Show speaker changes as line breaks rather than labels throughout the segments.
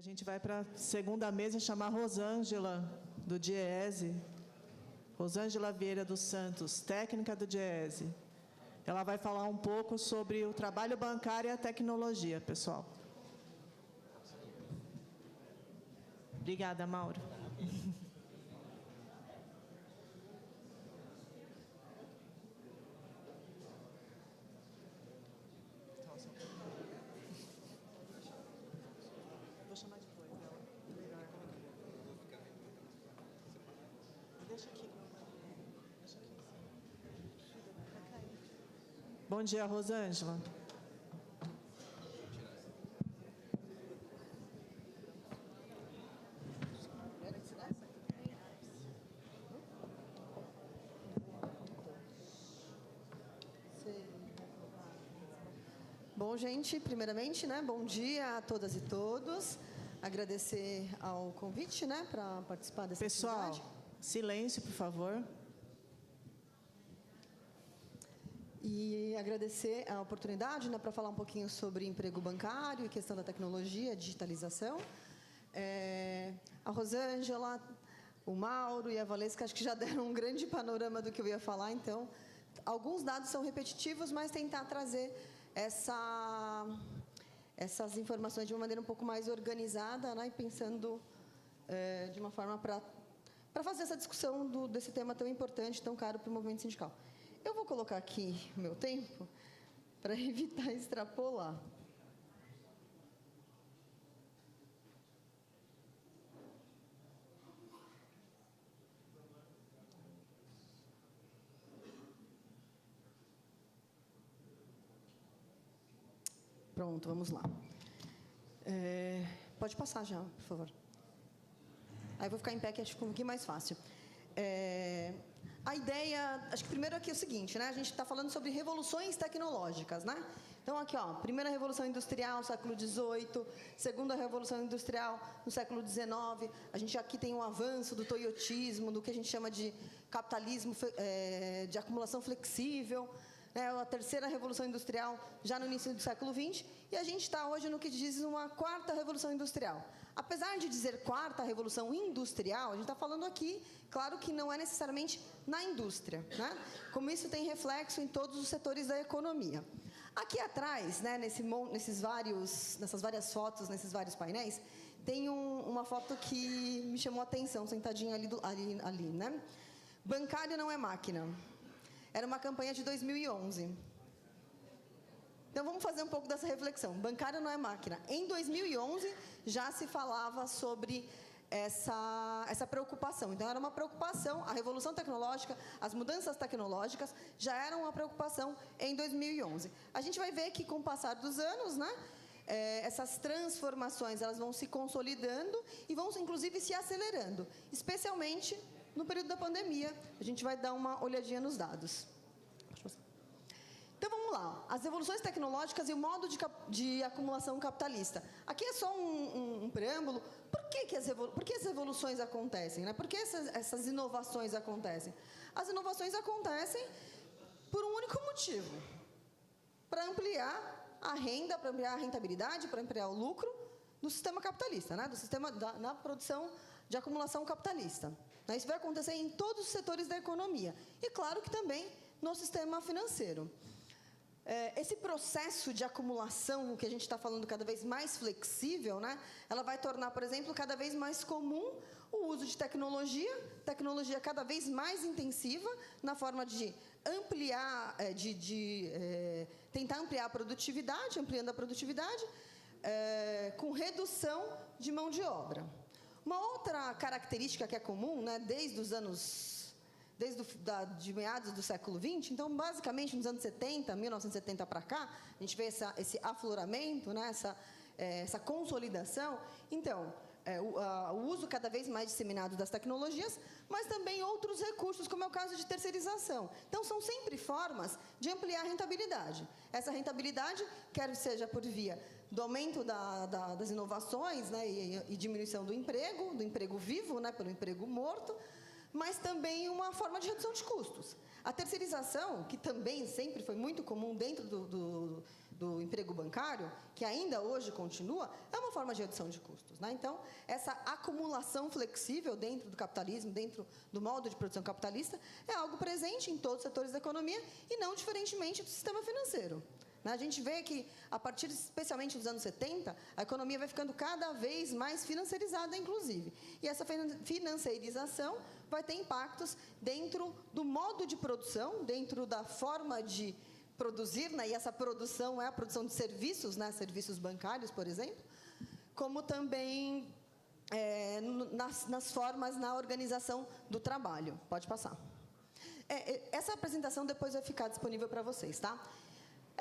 gente vai para a segunda mesa chamar Rosângela, do DIEESE. Rosângela Vieira dos Santos, técnica do DIEESE. Ela vai falar um pouco sobre o trabalho bancário e a tecnologia, pessoal. Obrigada, Mauro. Vou chamar depois dela. Melhor. Deixa aqui. Deixa aqui. Bom dia, Rosângela.
Bom, gente, primeiramente, bom dia a todas e todos. Agradecer ao convite, para participar dessa atividade.
Pessoal, silêncio, por favor.
E agradecer a oportunidade, para falar um pouquinho sobre emprego bancário e questão da tecnologia, digitalização. A Rosângela, o Mauro e a Valesca, acho que já deram um grande panorama do que eu ia falar, então, alguns dados são repetitivos, mas tentar trazer essas informações de uma maneira um pouco mais organizada, e pensando de uma forma para fazer essa discussão desse tema tão importante, tão caro para o movimento sindical. Eu vou colocar aqui o meu tempo para evitar extrapolar. Pronto, vamos lá. Pode passar já, por favor. Aí eu vou ficar em pé, que acho que fica um pouquinho mais fácil. A ideia, acho que primeiro aqui é o seguinte, a gente está falando sobre revoluções tecnológicas, Então, aqui, primeira revolução industrial, século XVIII, segunda revolução industrial, no século XIX. A gente aqui tem um avanço do toyotismo, do que a gente chama de capitalismo de acumulação flexível, a terceira revolução industrial, já no início do século XX, e a gente está hoje no que diz uma quarta revolução industrial. Apesar de dizer quarta revolução industrial, a gente está falando aqui, claro que não é necessariamente na indústria, como isso tem reflexo em todos os setores da economia. Aqui atrás, nessas várias fotos, nesses vários painéis, tem uma foto que me chamou a atenção, sentadinha ali. Bancário não é máquina. Era uma campanha de 2011. Então, vamos fazer um pouco dessa reflexão. Bancário não é máquina. Em 2011, já se falava sobre essa preocupação. Então, era uma preocupação, a revolução tecnológica, as mudanças tecnológicas, já eram uma preocupação em 2011. A gente vai ver que, com o passar dos anos, essas transformações elas vão se consolidando e vão, inclusive, se acelerando, especialmente no período da pandemia. A gente vai dar uma olhadinha nos dados. Então, vamos lá. As evoluções tecnológicas e o modo de acumulação capitalista. Aqui é só um preâmbulo. Por que as evoluções acontecem? Por que essas inovações acontecem? As inovações acontecem por um único motivo. Para ampliar a renda, para ampliar a rentabilidade, para ampliar o lucro do sistema capitalista, do sistema na produção de acumulação capitalista. Isso vai acontecer em todos os setores da economia. E, claro, que também no sistema financeiro. Esse processo de acumulação, que a gente está falando cada vez mais flexível, ela vai tornar, por exemplo, cada vez mais comum o uso de tecnologia cada vez mais intensiva, na forma de ampliar, tentar ampliar a produtividade, ampliando a produtividade, com redução de mão de obra. Uma outra característica que é comum, de meados do século XX, então, basicamente, nos anos 70, 1970 para cá, a gente vê esse afloramento, essa consolidação. Então, o uso cada vez mais disseminado das tecnologias, mas também outros recursos, como é o caso de terceirização. Então, são sempre formas de ampliar a rentabilidade. Essa rentabilidade, quer seja por via do aumento das inovações, e diminuição do emprego vivo, pelo emprego morto, mas também uma forma de redução de custos. A terceirização, que também sempre foi muito comum dentro do do emprego bancário, que ainda hoje continua, é uma forma de redução de custos, né? Então, essa acumulação flexível dentro do capitalismo, dentro do modo de produção capitalista, é algo presente em todos os setores da economia e não diferentemente do sistema financeiro. A gente vê que, a partir, especialmente dos anos 70, a economia vai ficando cada vez mais financiarizada, inclusive. E essa financiarização vai ter impactos dentro do modo de produção, dentro da forma de produzir, né? E essa produção é a produção de serviços, né? Serviços bancários, por exemplo, como também nas formas, na organização do trabalho. Pode passar. Essa apresentação depois vai ficar disponível para vocês, tá?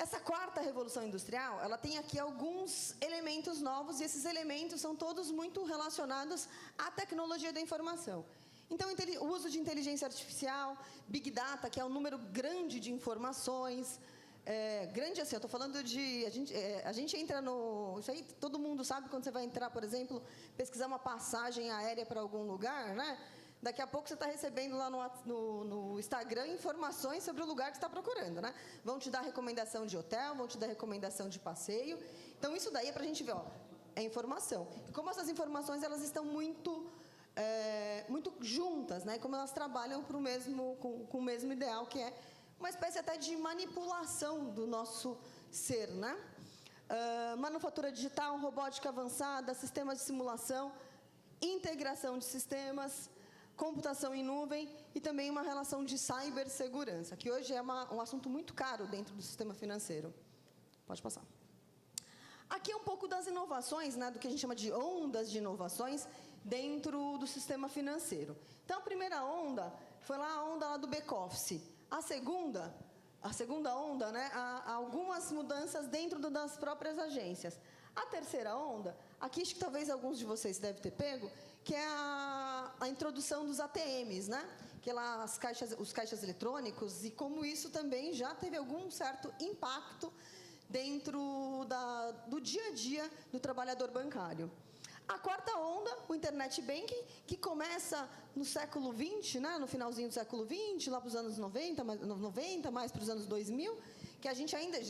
Essa quarta revolução industrial, ela tem aqui alguns elementos novos, e esses elementos são todos muito relacionados à tecnologia da informação. Então, o uso de inteligência artificial, Big Data, que é um número grande de informações, grande assim, eu estou falando de... A gente entra no... Isso aí todo mundo sabe quando você vai entrar, por exemplo, pesquisar uma passagem aérea para algum lugar, né? Daqui a pouco você está recebendo lá no Instagram informações sobre o lugar que você está procurando, né? Vão te dar recomendação de hotel, vão te dar recomendação de passeio. Então, isso daí é para a gente ver, ó, é informação. E como essas informações elas estão muito juntas, né? Como elas trabalham com o mesmo ideal, que é uma espécie até de manipulação do nosso ser, né? Manufatura digital, robótica avançada, sistemas de simulação, integração de sistemas, computação em nuvem e também uma relação de cibersegurança, que hoje é um assunto muito caro dentro do sistema financeiro. Pode passar. Aqui é um pouco das inovações, né, do que a gente chama de ondas de inovações dentro do sistema financeiro. Então, a primeira onda foi a onda lá do back-office. A segunda onda, né, há algumas mudanças dentro das próprias agências. A terceira onda, aqui acho que talvez alguns de vocês devem ter pego, que é a introdução dos ATMs, né? Que é lá os caixas eletrônicos, e como isso também já teve algum certo impacto dentro do dia a dia do trabalhador bancário. A quarta onda, o Internet Banking, que começa no século XX, né? No finalzinho do século XX, lá para os anos 90, mais para os anos 2000,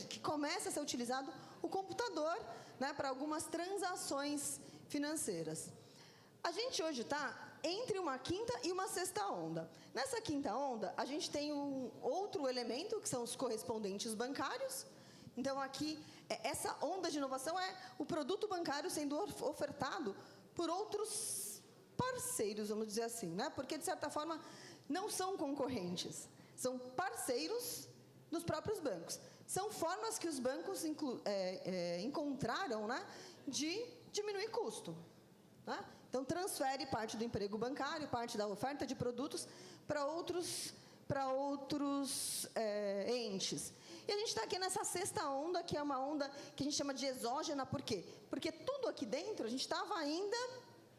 que começa a ser utilizado o computador, né? Para algumas transações financeiras. A gente hoje está entre uma quinta e uma sexta onda. Nessa quinta onda, a gente tem um outro elemento, que são os correspondentes bancários. Então, aqui, essa onda de inovação é o produto bancário sendo ofertado por outros parceiros, vamos dizer assim, né? Porque, de certa forma, não são concorrentes. São parceiros dos próprios bancos. São formas que os bancos encontraram, né, de diminuir custo, né? Então, transfere parte do emprego bancário, parte da oferta de produtos para outros entes. E a gente está aqui nessa sexta onda, que é uma onda que a gente chama de exógena. Por quê? Porque tudo aqui dentro, a gente estava ainda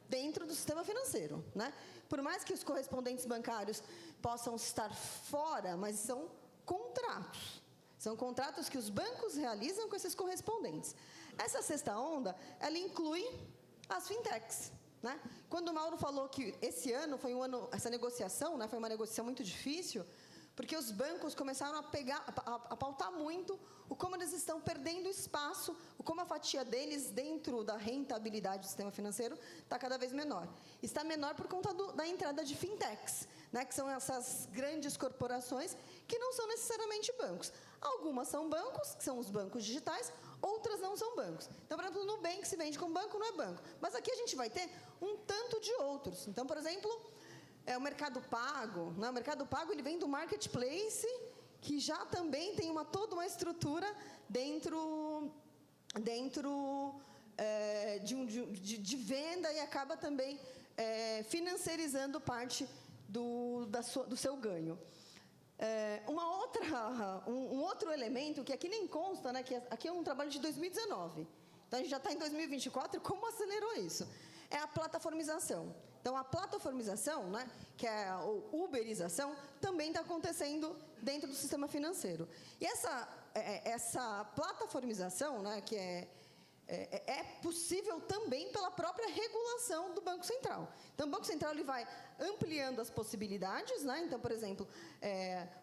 dentro do sistema financeiro, né? Por mais que os correspondentes bancários possam estar fora, mas são contratos. São contratos que os bancos realizam com esses correspondentes. Essa sexta onda, ela inclui as fintechs, né? Quando o Mauro falou que esse ano foi um ano, essa negociação, né, foi uma negociação muito difícil, porque os bancos começaram a pautar muito o como eles estão perdendo espaço, o como a fatia deles dentro da rentabilidade do sistema financeiro está cada vez menor. Está menor por conta da entrada de fintechs, né, que são essas grandes corporações que não são necessariamente bancos. Algumas são bancos, que são os bancos digitais, outras não são bancos. Então, por exemplo, o Nubank se vende como banco, não é banco. Mas aqui a gente vai ter um tanto de outros. Então, por exemplo, o Mercado Pago. Né? O Mercado Pago ele vem do Marketplace, que já também tem toda uma estrutura dentro de venda e acaba também financiarizando parte do seu ganho. Um outro elemento que aqui nem consta, né, que aqui é um trabalho de 2019. Então, a gente já está em 2024, como acelerou isso? É a plataformização. Então, a plataformização, né, que é a uberização, também está acontecendo dentro do sistema financeiro. E essa plataformização, né, que é é possível também pela própria regulação do Banco Central. Então, o Banco Central ele vai ampliando as possibilidades, né? Então, por exemplo,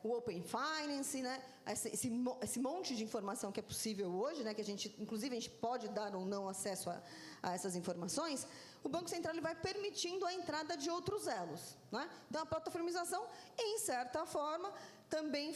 o Open Finance, né? Esse monte de informação que é possível hoje, né? Que inclusive, a gente pode dar ou não acesso a essas informações. O Banco Central ele vai permitindo a entrada de outros elos, né? Então, a plataformização, em certa forma, também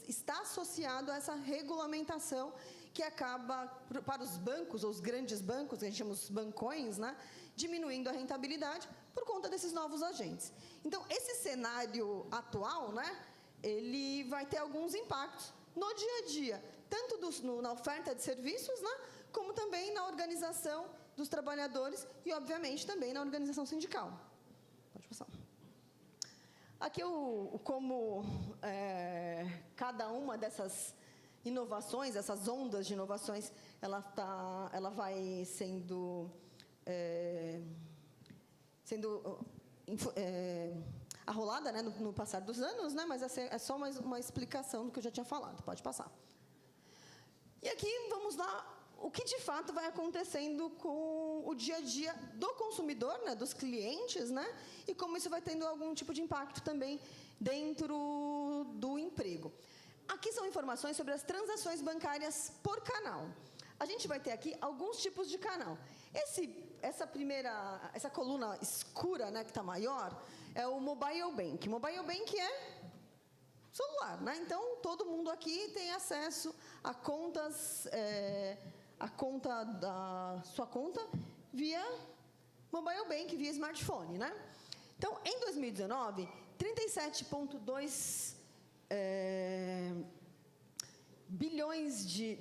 está associado a essa regulamentação que acaba, para os bancos, ou os grandes bancos, que a gente chama os bancões, né, diminuindo a rentabilidade por conta desses novos agentes. Então, esse cenário atual, né, ele vai ter alguns impactos no dia a dia, tanto na oferta de serviços, né, como também na organização dos trabalhadores e, obviamente, também na organização sindical. Pode passar. Aqui, como cada uma dessas inovações, essas ondas de inovações, ela vai sendo arrolada, né, no passar dos anos, né, mas essa é só uma explicação do que eu já tinha falado. Pode passar. E aqui, vamos lá, o que de fato vai acontecendo com o dia a dia do consumidor, né, dos clientes, né, e como isso vai tendo algum tipo de impacto também dentro do emprego. Aqui são informações sobre as transações bancárias por canal. A gente vai ter aqui alguns tipos de canal. Essa coluna escura, né, que está maior, é o Mobile Bank. Mobile Bank é celular, né? Então, todo mundo aqui tem acesso a contas, sua conta via Mobile Bank, via smartphone, né? Então, em 2019, 37,2 bilhões de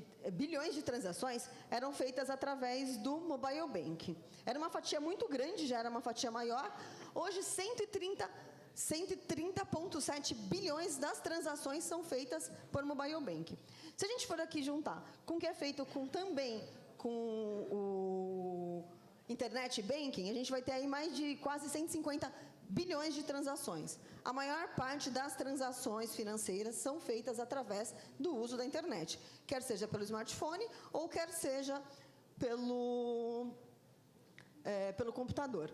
transações eram feitas através do Mobile Bank. Era uma fatia muito grande, já era uma fatia maior. Hoje, 130,7 bilhões das transações são feitas por Mobile Bank. Se a gente for aqui juntar com o que é feito também com o Internet Banking, a gente vai ter aí mais de quase 150 bilhões de transações. A maior parte das transações financeiras são feitas através do uso da internet, quer seja pelo smartphone ou quer seja pelo computador.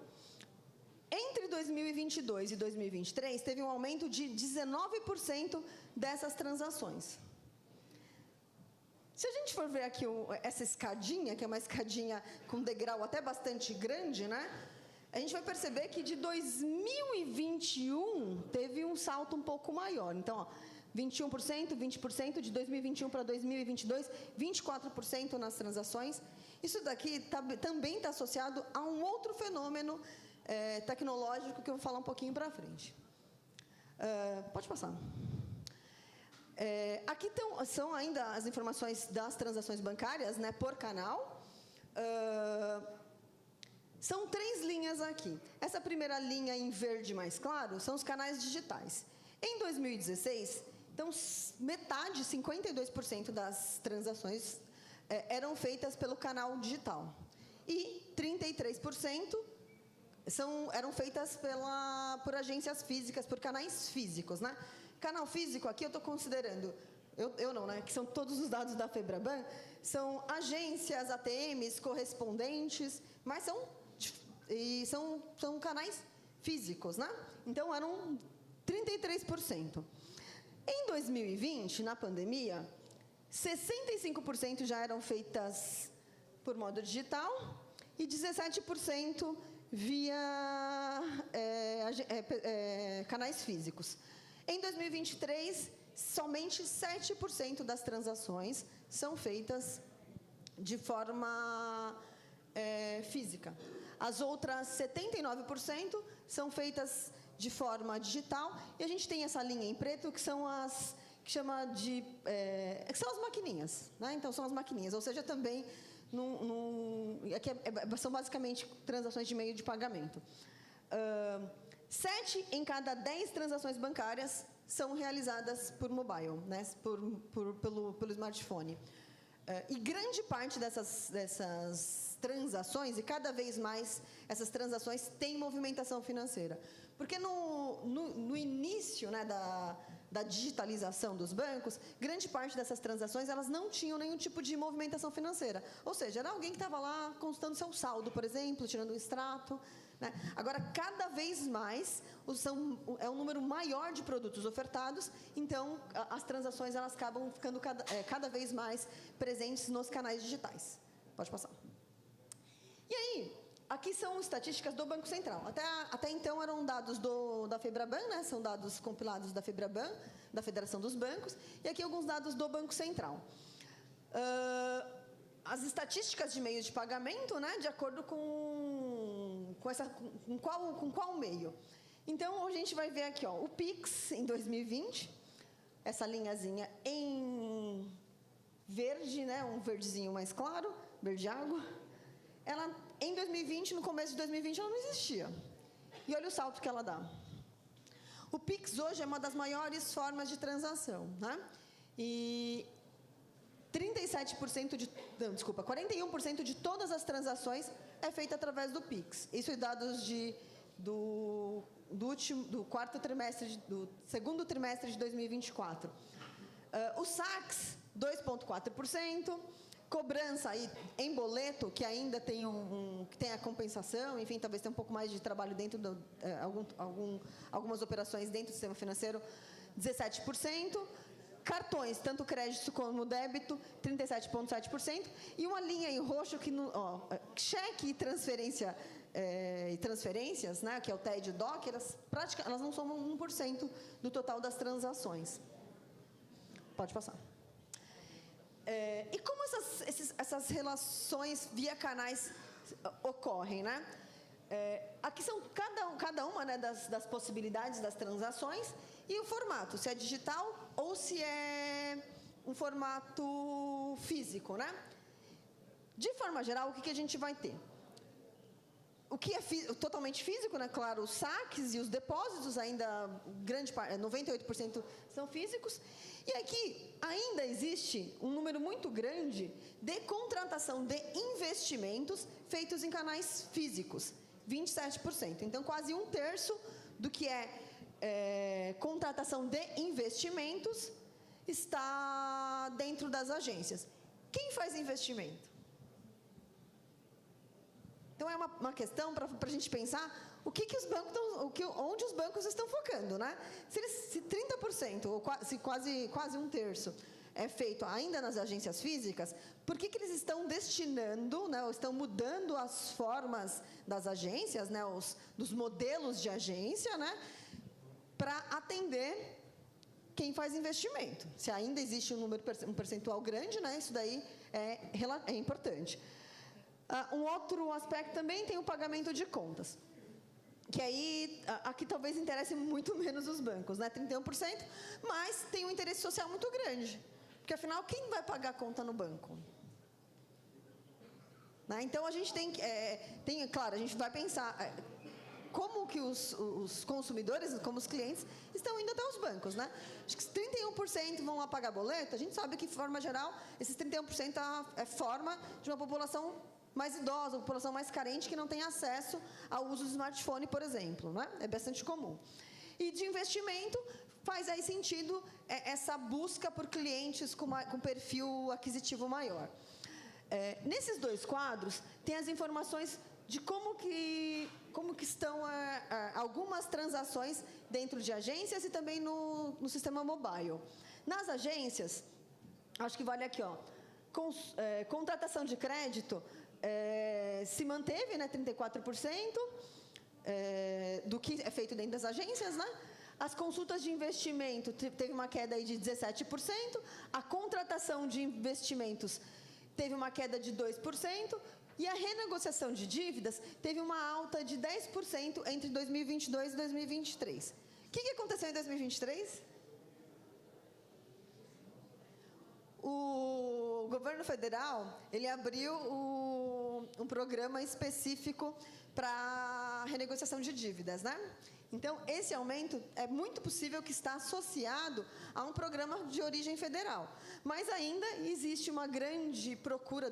Entre 2022 e 2023, teve um aumento de 19% dessas transações. Se a gente for ver aqui essa escadinha, que é uma escadinha com degrau até bastante grande, né? A gente vai perceber que de 2021 teve um salto um pouco maior. Então, ó, 21%, 20%, de 2021 para 2022, 24% nas transações. Isso daqui também está associado a um outro fenômeno tecnológico que eu vou falar um pouquinho para frente. Pode passar. Aqui são ainda as informações das transações bancárias, né, por canal. São 3 linhas aqui. Essa primeira linha em verde mais claro são os canais digitais. Em 2016, então, metade, 52% das transações eram feitas pelo canal digital. E 33% eram feitas por agências físicas, por canais físicos, né? Canal físico, aqui eu estou considerando, eu não, né? Que são todos os dados da FEBRABAN, são agências, ATMs, correspondentes, mas são canais físicos, né? Então, eram 33%. Em 2020, na pandemia, 65% já eram feitas por modo digital e 17% via canais físicos. Em 2023, somente 7% das transações são feitas de forma física. As outras 79% são feitas de forma digital, e a gente tem essa linha em preto que são que são as maquininhas, né? Então são as maquininhas, ou seja, também aqui são basicamente transações de meio de pagamento. 7 em cada 10 transações bancárias são realizadas por mobile, né? pelo smartphone. E grande parte dessas transações, e cada vez mais essas transações têm movimentação financeira. Porque no início, né, da digitalização dos bancos, grande parte dessas transações elas não tinham nenhum tipo de movimentação financeira. Ou seja, era alguém que estava lá consultando seu saldo, por exemplo, tirando um extrato. Né? Agora, cada vez mais, é um número maior de produtos ofertados, então as transações elas acabam ficando cada vez mais presentes nos canais digitais. Pode passar. E aí, aqui são estatísticas do Banco Central. Até então eram dados da FEBRABAN, né? São dados compilados da FEBRABAN, da Federação dos Bancos, e aqui alguns dados do Banco Central. As estatísticas de meios de pagamento, né? De acordo com qual meio. Então, a gente vai ver aqui, ó, o Pix em 2020, essa linhazinha em verde, né? Um verdezinho mais claro, verde água. Ela, em 2020, no começo de 2020, ela não existia. E olha o salto que ela dá. O Pix hoje é uma das maiores formas de transação, né? E 41% de todas as transações é feita através do Pix. Isso é dados do segundo trimestre de 2024. O Sax, 2,4%. Cobrança aí em boleto, que ainda tem que tem a compensação, enfim, talvez tenha um pouco mais de trabalho dentro algumas operações dentro do sistema financeiro, 17%. Cartões, tanto crédito como débito, 37,7%. E uma linha em roxo que cheque e transferência e transferências, né, que é o TED e o DOC, elas não somam 1% do total das transações. Pode passar. E como essas relações via canais ocorrem, né? Aqui são cada uma, né, das possibilidades das transações e o formato, se é digital ou se é um formato físico, né? De forma geral, o que a gente vai ter? O que é totalmente físico, né? Claro, os saques e os depósitos, ainda 98% são físicos. E aqui ainda existe um número muito grande de contratação de investimentos feitos em canais físicos, 27%. Então, quase 1/3 do que é contratação de investimentos está dentro das agências. Quem faz investimento? Então, é uma questão para a gente pensar onde os bancos estão focando, né? Se 30%, ou se quase 1/3, é feito ainda nas agências físicas, por que eles estão destinando, né, ou estão mudando as formas das agências, né, dos modelos de agência, né, para atender quem faz investimento? Se ainda existe um percentual grande, né, isso daí é importante. Um outro aspecto também tem o pagamento de contas, que aí, aqui talvez interesse muito menos os bancos, né? 31%, mas tem um interesse social muito grande, porque afinal, quem vai pagar a conta no banco? Né? Então, a gente claro, a gente vai pensar como que os consumidores, como os clientes, estão indo até os bancos, né? Acho que 31% vão lá pagar boleto, a gente sabe que, de forma geral, esses 31% é forma de uma população mais idosa, uma população mais carente que não tem acesso ao uso do smartphone, por exemplo, né? É bastante comum. E de investimento, faz aí sentido essa busca por clientes com perfil aquisitivo maior. Nesses dois quadros, tem as informações de como que estão algumas transações dentro de agências e também no sistema mobile. Nas agências, acho que vale aqui, ó, contratação de crédito, se manteve, né, 34% do que é feito dentro das agências, né? As consultas de investimento teve uma queda aí de 17%, a contratação de investimentos teve uma queda de 2%, e a renegociação de dívidas teve uma alta de 10% entre 2022 e 2023. O que aconteceu em 2023? O governo federal, ele abriu um programa específico para renegociação de dívidas, né? Então, esse aumento é muito possível que está associado a um programa de origem federal. Mas ainda existe uma grande procura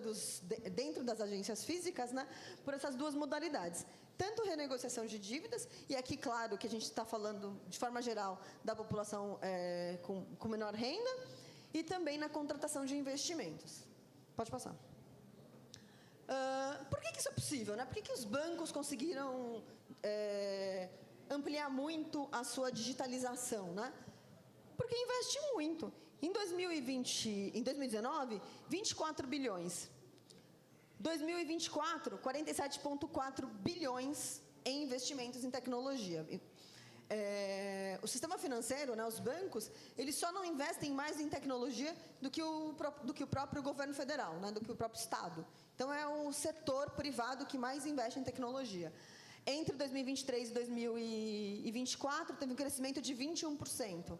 dentro das agências físicas, né, por essas duas modalidades. Tanto renegociação de dívidas, e aqui, claro, que a gente está falando, de forma geral, da população com menor renda, e também na contratação de investimentos. Pode passar. Por que isso é possível? Né? Por que os bancos conseguiram ampliar muito a sua digitalização? Né? Porque investe muito. Em 2019, 24 bilhões. 2024, 47,4 bilhões em investimentos em tecnologia. O sistema financeiro, né, os bancos, eles só não investem mais em tecnologia do que o próprio governo federal, né, do que o próprio Estado. Então, é o setor privado que mais investe em tecnologia. Entre 2023 e 2024, teve um crescimento de 21%.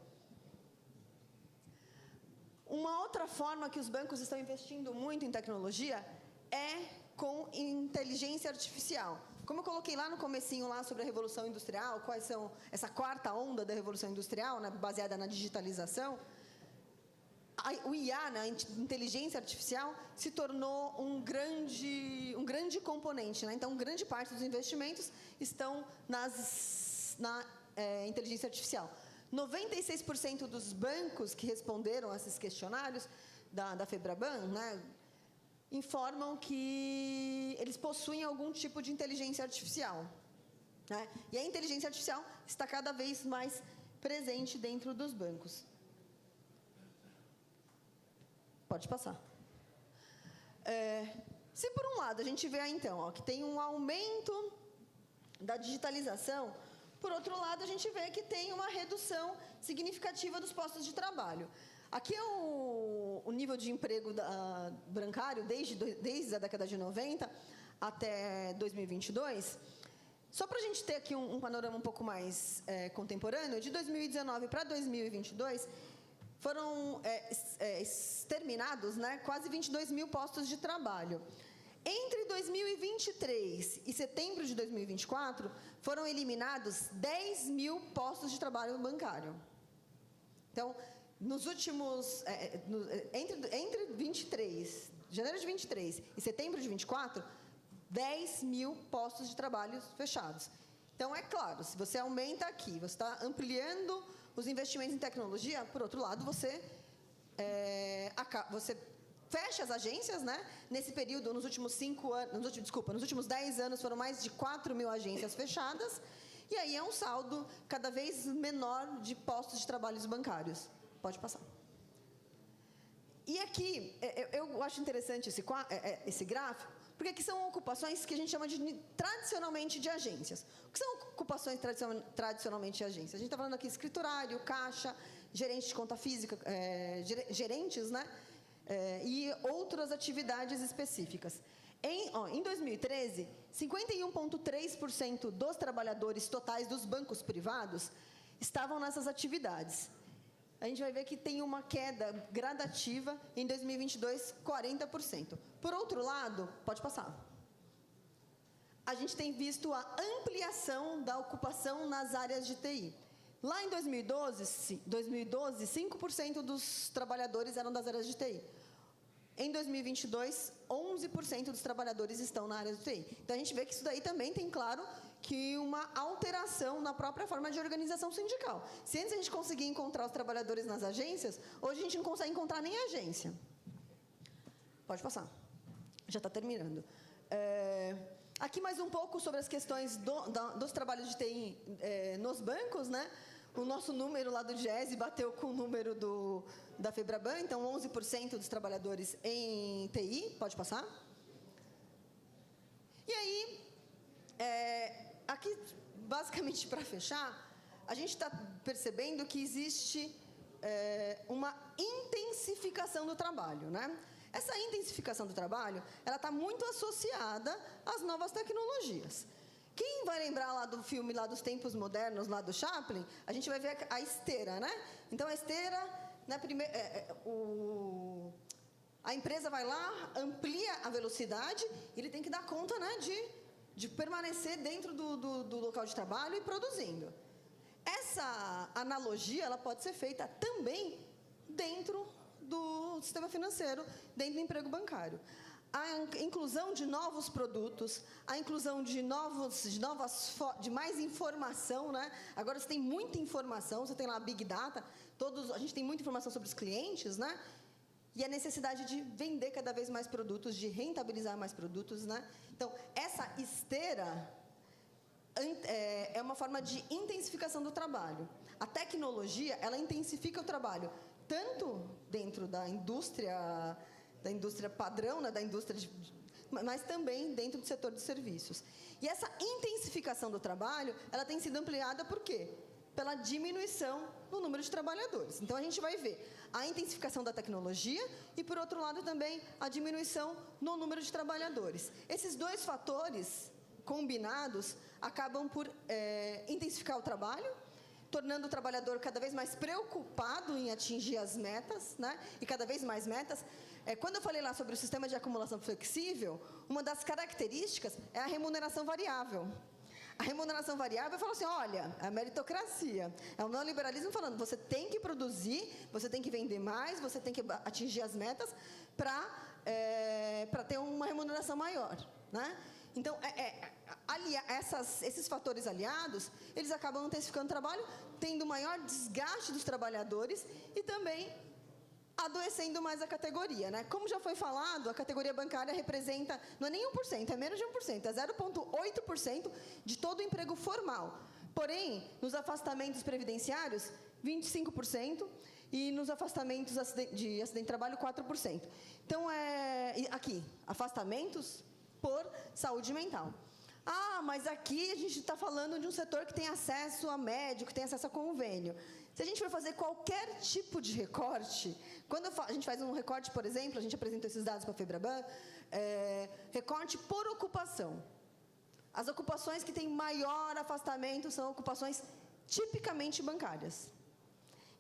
Uma outra forma que os bancos estão investindo muito em tecnologia é com inteligência artificial. Como eu coloquei lá no comecinho lá sobre a Revolução Industrial, quais são essa quarta onda da Revolução Industrial, né, baseada na digitalização, o IA, né, a inteligência artificial, se tornou um grande componente. Né? Então, grande parte dos investimentos estão na inteligência artificial. 96% dos bancos que responderam a esses questionários da FEBRABAN, né, informam que eles possuem algum tipo de inteligência artificial. Né? E a inteligência artificial está cada vez mais presente dentro dos bancos. Pode passar. Se por um lado a gente vê então que tem um aumento da digitalização, por outro lado a gente vê que tem uma redução significativa dos postos de trabalho. Aqui é o nível de emprego bancário desde a década de 90 até 2022. Só para a gente ter aqui um panorama um pouco mais contemporâneo, de 2019 para 2022, foram exterminados, né, quase 22 mil postos de trabalho. Entre 2023 e setembro de 2024, foram eliminados 10 mil postos de trabalho bancário. Então, nos últimos... entre 23, janeiro de 23 e setembro de 24, 10 mil postos de trabalho fechados. Então, é claro, se você aumenta aqui, você está ampliando os investimentos em tecnologia, por outro lado, você fecha as agências, né? Nesse período, nos últimos 10 anos, foram mais de 4 mil agências fechadas, e aí é um saldo cada vez menor de postos de trabalhos bancários. Pode passar. E aqui, eu acho interessante esse gráfico, porque aqui são ocupações que a gente chama tradicionalmente de agências. O que são ocupações tradicionalmente de agências? A gente está falando aqui de escriturário, caixa, gerente de conta física, gerentes, né? E outras atividades específicas. Em 2013, 51,3% dos trabalhadores totais dos bancos privados estavam nessas atividades. A gente vai ver que tem uma queda gradativa, em 2022, 40%. Por outro lado, pode passar. A gente tem visto a ampliação da ocupação nas áreas de TI. Lá em 2012, 5% dos trabalhadores eram das áreas de TI. Em 2022, 11% dos trabalhadores estão na área de TI. Então, a gente vê que isso daí também tem, claro, que uma alteração na própria forma de organização sindical. Se antes a gente conseguia encontrar os trabalhadores nas agências, hoje a gente não consegue encontrar nem agência. Pode passar. Já está terminando. Aqui mais um pouco sobre as questões dos trabalhos de TI nos bancos, né? O nosso número lá do Diese bateu com o número da FEBRABAN, então 11% dos trabalhadores em TI. Pode passar. E aí, aqui, basicamente, para fechar, a gente está percebendo que existe uma intensificação do trabalho, né? Essa intensificação do trabalho, ela está muito associada às novas tecnologias. Quem vai lembrar lá do filme, lá dos tempos modernos, lá do Chaplin, a gente vai ver a esteira, né? Então, a esteira, a empresa vai lá, amplia a velocidade, e ele tem que dar conta, né, de permanecer dentro do local de trabalho e produzindo. essa analogia ela pode ser feita também dentro do sistema financeiro, dentro do emprego bancário. A inclusão de novos produtos, a inclusão de mais informação, né? Agora você tem muita informação, você tem lá a Big Data, a gente tem muita informação sobre os clientes, né? E a necessidade de vender cada vez mais produtos, de rentabilizar mais produtos, né? Então, essa esteira é uma forma de intensificação do trabalho. A tecnologia, ela intensifica o trabalho, tanto dentro da indústria padrão, né, mas também dentro do setor de serviços. E essa intensificação do trabalho, ela tem sido ampliada por quê? Pela diminuição no número de trabalhadores. Então, a gente vai ver a intensificação da tecnologia e, por outro lado, também a diminuição no número de trabalhadores. Esses dois fatores combinados acabam por intensificar o trabalho, tornando o trabalhador cada vez mais preocupado em atingir as metas, né? E cada vez mais metas. Quando eu falei lá sobre o sistema de acumulação flexível, uma das características é a remuneração variável. A remuneração variável fala assim, olha, a meritocracia, é o neoliberalismo falando, você tem que produzir, você tem que vender mais, você tem que atingir as metas para ter uma remuneração maior, né? Então, esses fatores aliados, eles acabam intensificando o trabalho, tendo maior desgaste dos trabalhadores e também adoecendo mais a categoria, né? Como já foi falado, a categoria bancária representa, não é nem 1%, é menos de 1%, é 0,8% de todo o emprego formal. Porém, nos afastamentos previdenciários, 25%, e nos afastamentos de acidente de trabalho, 4%. Então, aqui, afastamentos por saúde mental. Ah, mas aqui a gente está falando de um setor que tem acesso a médico, que tem acesso a convênio. Se a gente for fazer qualquer tipo de recorte, quando a gente faz um recorte, por exemplo, a gente apresentou esses dados para a FEBRABAN, recorte por ocupação. As ocupações que têm maior afastamento são ocupações tipicamente bancárias.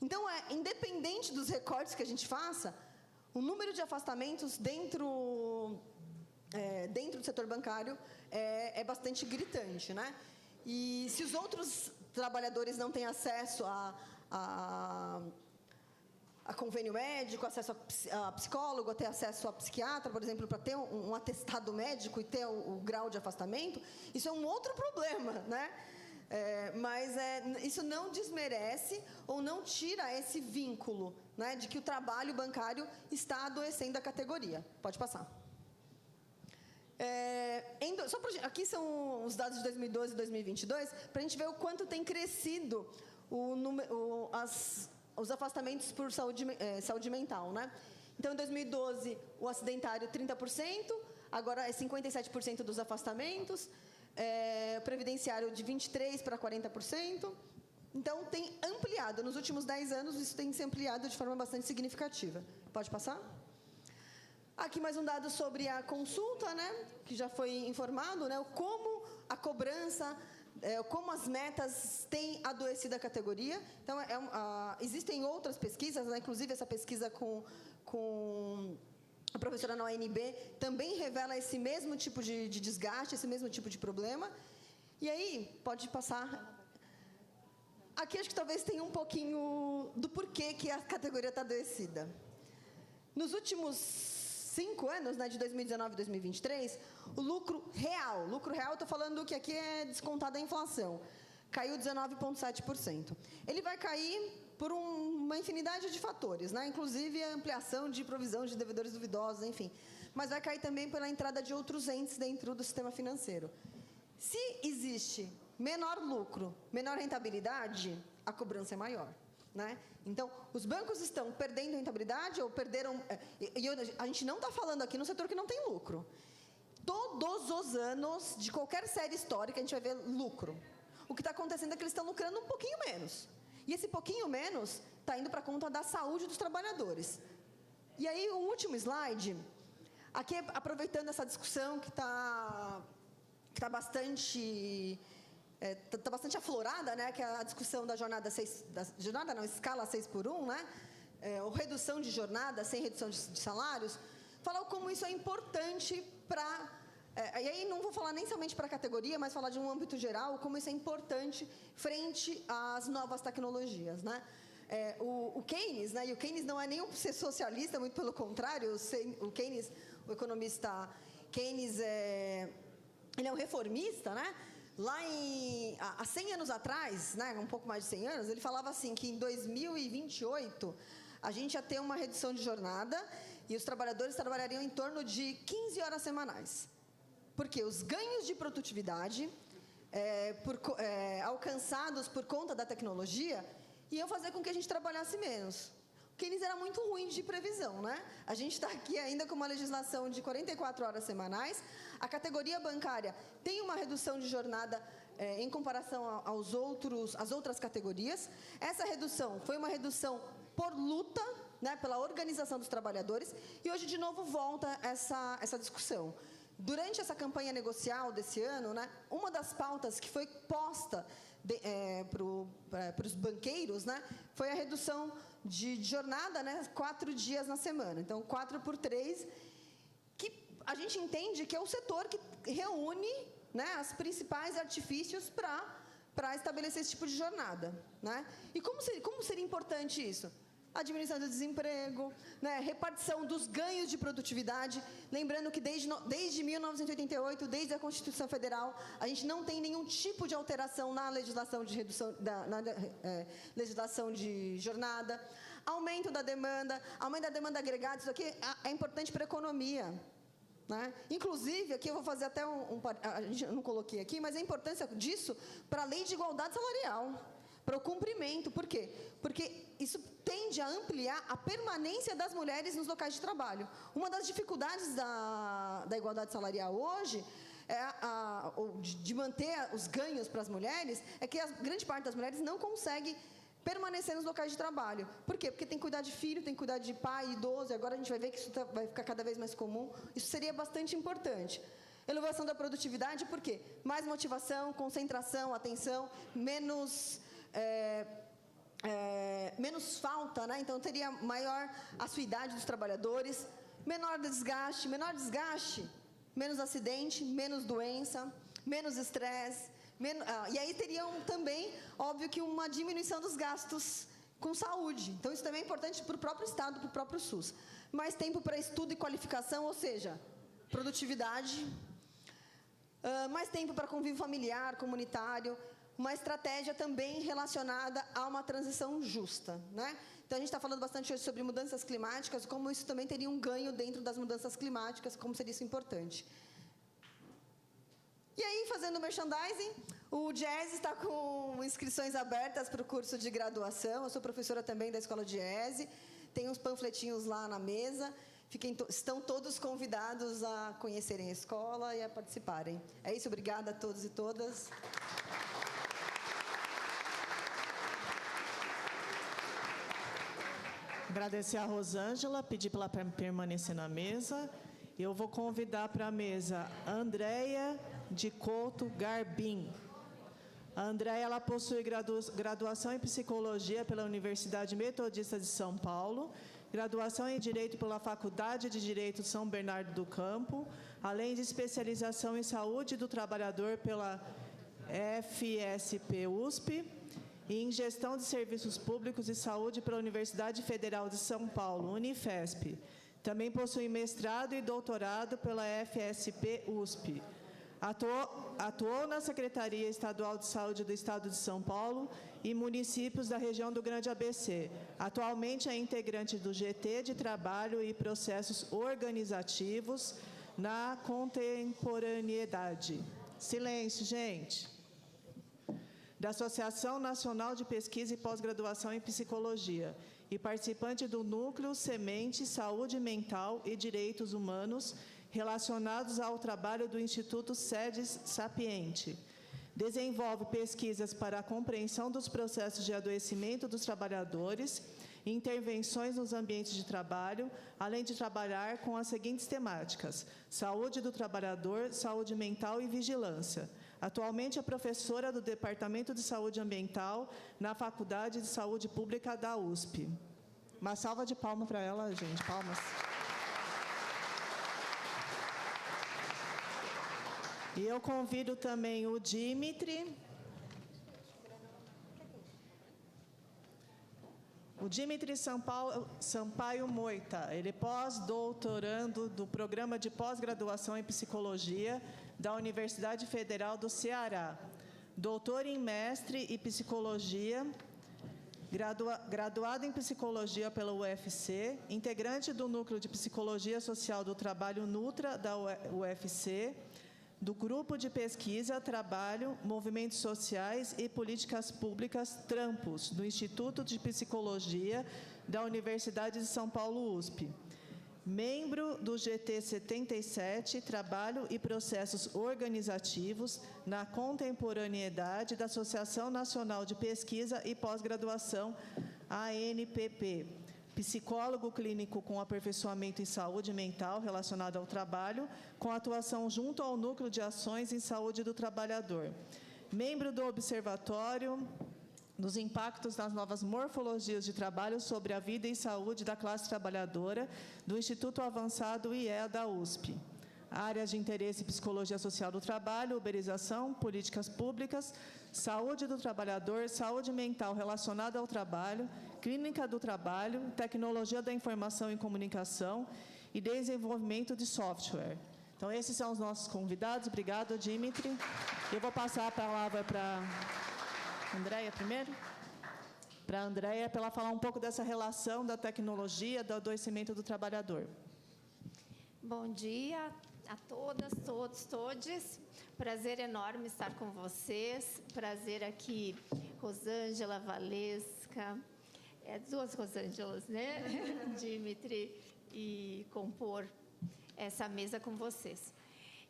Então, independente dos recortes que a gente faça, o número de afastamentos dentro do setor bancário é bastante gritante, né? E se os outros trabalhadores não têm acesso a convênio médico, acesso a psicólogo, a ter acesso a psiquiatra, por exemplo, para ter um atestado médico e ter o grau de afastamento, isso é um outro problema, né? Mas isso não desmerece ou não tira esse vínculo, né, de que o trabalho bancário está adoecendo a categoria. Pode passar. Aqui são os dados de 2012 e 2022, para a gente ver o quanto tem crescido os afastamentos por saúde mental, né? Então, em 2012, o acidentário 30%, agora é 57% dos afastamentos, o previdenciário de 23% para 40%. Então, tem ampliado. Nos últimos 10 anos, isso tem se ampliado de forma bastante significativa. Pode passar? Aqui mais um dado sobre a consulta, né, que já foi informado, né, como a cobrança, como as metas têm adoecido a categoria. Então, existem outras pesquisas, né, inclusive essa pesquisa com a professora na UNB também revela esse mesmo tipo de desgaste, esse mesmo tipo de problema. E aí, pode passar. Aqui acho que talvez tenha um pouquinho do porquê que a categoria está adoecida. Nos últimos 5 anos, né, de 2019 e 2023, o lucro real, estou falando que aqui é descontado a inflação, caiu 19,7%. Ele vai cair por uma infinidade de fatores, né, inclusive a ampliação de provisão de devedores duvidosos, enfim. Mas vai cair também pela entrada de outros entes dentro do sistema financeiro. Se existe menor lucro, menor rentabilidade, a cobrança é maior, né? Então, os bancos estão perdendo rentabilidade ou perderam... a gente não está falando aqui no setor que não tem lucro. Todos os anos, de qualquer série histórica, a gente vai ver lucro. O que está acontecendo é que eles estão lucrando um pouquinho menos. E esse pouquinho menos está indo para a conta da saúde dos trabalhadores. E aí, o último slide, aqui aproveitando essa discussão que está bastante... Está bastante aflorada, né, que é a discussão da escala 6x1, né, ou redução de jornada sem redução de salários, falar como isso é importante para E aí não vou falar nem somente para a categoria, mas falar de um âmbito geral, como isso é importante frente às novas tecnologias, né? O Keynes, né? E o Keynes não é nem um ser socialista, muito pelo contrário. O Keynes, o economista Keynes, ele é um reformista, né? Lá há 100 anos atrás, né? Um pouco mais de 100 anos, ele falava assim que em 2028 a gente ia ter uma redução de jornada e os trabalhadores trabalhariam em torno de 15 horas semanais. Porque os ganhos de produtividade alcançados por conta da tecnologia iam fazer com que a gente trabalhasse menos. O Keynes era muito ruim de previsão, né? A gente está aqui ainda com uma legislação de 44 horas semanais. A categoria bancária tem uma redução de jornada em comparação às outras categorias. Essa redução foi uma redução por luta, né, pela organização dos trabalhadores, e hoje de novo volta essa discussão. Durante essa campanha negocial desse ano, né, uma das pautas que foi posta para os banqueiros, né, foi a redução de jornada, né, 4 dias na semana. Então, 4 por 3, que a gente entende que é o setor que reúne, né, os principais artifícios para estabelecer esse tipo de jornada, né? E como seria importante isso? A diminuição do desemprego, né, repartição dos ganhos de produtividade. Lembrando que desde 1988, desde a Constituição Federal, a gente não tem nenhum tipo de alteração na legislação de redução, legislação de jornada. Aumento da demanda agregada, isso aqui é importante para a economia, né? Inclusive, aqui eu vou fazer até a gente não coloquei aqui, mas a importância disso para a lei de igualdade salarial, para o cumprimento. Por quê? Porque isso tende a ampliar a permanência das mulheres nos locais de trabalho. Uma das dificuldades da igualdade salarial hoje, de manter os ganhos para as mulheres, é que a grande parte das mulheres não consegue permanecer nos locais de trabalho. Por quê? Porque tem que cuidar de filho, tem que cuidar de pai, idoso, e agora a gente vai ver que isso vai ficar cada vez mais comum. Isso seria bastante importante. Elevação da produtividade, por quê? Mais motivação, concentração, atenção, menos falta, né? Então teria maior assiduidade dos trabalhadores, menor desgaste, menos acidente, menos doença, menos estresse, e aí teriam também, óbvio, que uma diminuição dos gastos com saúde. Então isso também é importante para o próprio Estado, para o próprio SUS. Mais tempo para estudo e qualificação, ou seja, produtividade, mais tempo para convívio familiar, comunitário, uma estratégia também relacionada a uma transição justa, né? Então, a gente está falando bastante hoje sobre mudanças climáticas, como isso também teria um ganho dentro das mudanças climáticas, como seria isso importante. E aí, fazendo merchandising, o GES está com inscrições abertas para o curso de graduação. Eu sou professora também da Escola GES, tem uns panfletinhos lá na mesa. Estão todos convidados a conhecerem a escola e a participarem. É isso, obrigada a todos e todas.
Agradecer a Rosângela, pedir para ela permanecer na mesa. Eu vou convidar para a mesa a Andréia de Couto Garbim. A Andréia, ela possui graduação em Psicologia pela Universidade Metodista de São Paulo, graduação em Direito pela Faculdade de Direito São Bernardo do Campo, além de especialização em Saúde do Trabalhador pela FSP-USP, e em Gestão de Serviços Públicos e Saúde pela Universidade Federal de São Paulo, Unifesp. Também possui mestrado e doutorado pela FSP-USP. Atuou na Secretaria Estadual de Saúde do Estado de São Paulo e municípios da região do Grande ABC. Atualmente é integrante do GT de Trabalho e Processos Organizativos na Contemporaneidade. Silêncio, gente. Da Associação Nacional de Pesquisa e Pós-Graduação em Psicologia e participante do Núcleo Semente, Saúde Mental e Direitos Humanos relacionados ao trabalho do Instituto SEDES Sapiente. Desenvolve pesquisas para a compreensão dos processos de adoecimento dos trabalhadores e intervenções nos ambientes de trabalho, além de trabalhar com as seguintes temáticas: saúde do trabalhador, saúde mental e vigilância. Atualmente é professora do Departamento de Saúde Ambiental na Faculdade de Saúde Pública da USP. Uma salva de palmas para ela, gente. Palmas. E eu convido também o Dimitri. O Dimitri Sampaio Moita, ele é pós-doutorando do Programa de Pós-Graduação em Psicologia da Universidade Federal do Ceará. Doutor em Mestre em Psicologia, graduado em Psicologia pela UFC, integrante do Núcleo de Psicologia Social do Trabalho NUTRA da UFC, do Grupo de Pesquisa, Trabalho, Movimentos Sociais e Políticas Públicas Trampos, do Instituto de Psicologia da Universidade de São Paulo, USP. Membro do GT 77, Trabalho e Processos Organizativos na Contemporaneidade da Associação Nacional de Pesquisa e Pós-Graduação, ANPP. Psicólogo clínico com aperfeiçoamento em saúde mental relacionado ao trabalho, com atuação junto ao Núcleo de Ações em Saúde do Trabalhador. Membro do Observatório dos Impactos das Novas Morfologias de Trabalho sobre a Vida e Saúde da Classe Trabalhadora, do Instituto Avançado IEA da USP. Áreas de interesse: Psicologia Social do Trabalho, Uberização, Políticas Públicas, Saúde do Trabalhador, Saúde Mental relacionada ao Trabalho, Clínica do Trabalho, Tecnologia da Informação e Comunicação e Desenvolvimento de Software. Então, esses são os nossos convidados. Obrigada, Dimitri. Eu vou passar a palavra para a Andréia primeiro. Para a Andréia, para ela falar um pouco dessa relação da tecnologia, do adoecimento do trabalhador.
Bom dia a todas, todos, todes. Prazer enorme estar com vocês. Prazer aqui, Rosângela, Valesca, duas Rosângelas, né? Dimitri, e compor essa mesa com vocês.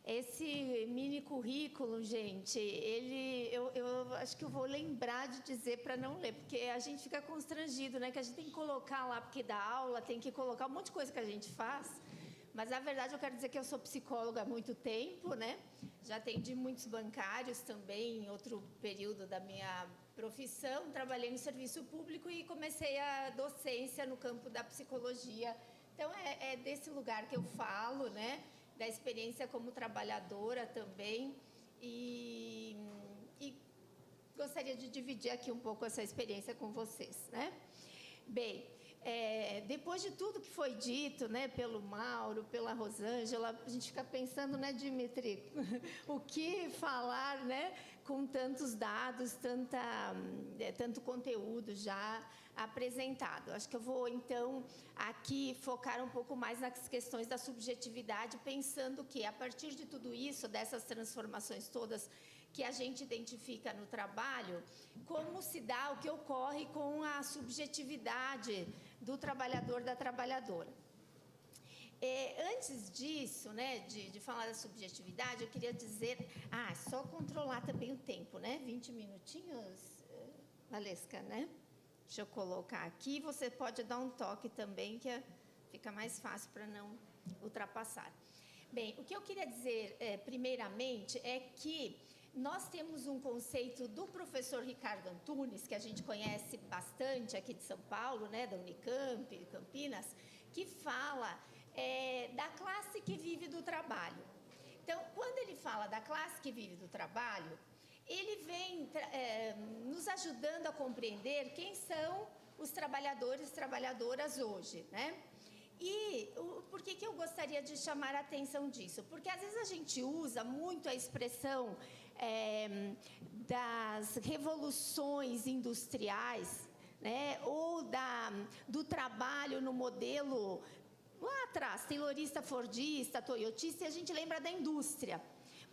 Esse mini currículo, gente, eu acho que eu vou lembrar de dizer para não ler, porque a gente fica constrangido, né? Que a gente tem que colocar lá, porque dá aula, tem que colocar um monte de coisa que a gente faz. Mas, na verdade, eu quero dizer que eu sou psicóloga há muito tempo, né? Já atendi muitos bancários também, em outro período da minha profissão. Trabalhei no serviço público e comecei a docência no campo da psicologia. Então, é desse lugar que eu falo, né? Da experiência como trabalhadora também. E gostaria de dividir aqui um pouco essa experiência com vocês, né? Bem, depois de tudo que foi dito, né, pelo Mauro, pela Rosângela, a gente fica pensando, né, Dimitri, o que falar, né, com tantos dados, tanto conteúdo já apresentado. Acho que eu vou, então, aqui focar um pouco mais nas questões da subjetividade, pensando que, a partir de tudo isso, dessas transformações todas que a gente identifica no trabalho, como se dá, o que ocorre com a subjetividade do trabalhador, da trabalhadora. Antes disso, né, de falar da subjetividade, eu queria dizer... só controlar também o tempo, né? 20 minutinhos, Valesca, né? Deixa eu colocar aqui. Você pode dar um toque também, que fica mais fácil para não ultrapassar. Bem, o que eu queria dizer, primeiramente, é que nós temos um conceito do professor Ricardo Antunes, que a gente conhece bastante aqui de São Paulo, né, da Unicamp, Campinas, que fala da classe que vive do trabalho. Então, quando ele fala da classe que vive do trabalho, ele vem nos ajudando a compreender quem são os trabalhadores e trabalhadoras hoje, né? E por que eu gostaria de chamar a atenção disso? Porque, às vezes, a gente usa muito a expressão das revoluções industriais, né? Ou do trabalho no modelo, lá atrás, taylorista, fordista, toyotista, e a gente lembra da indústria.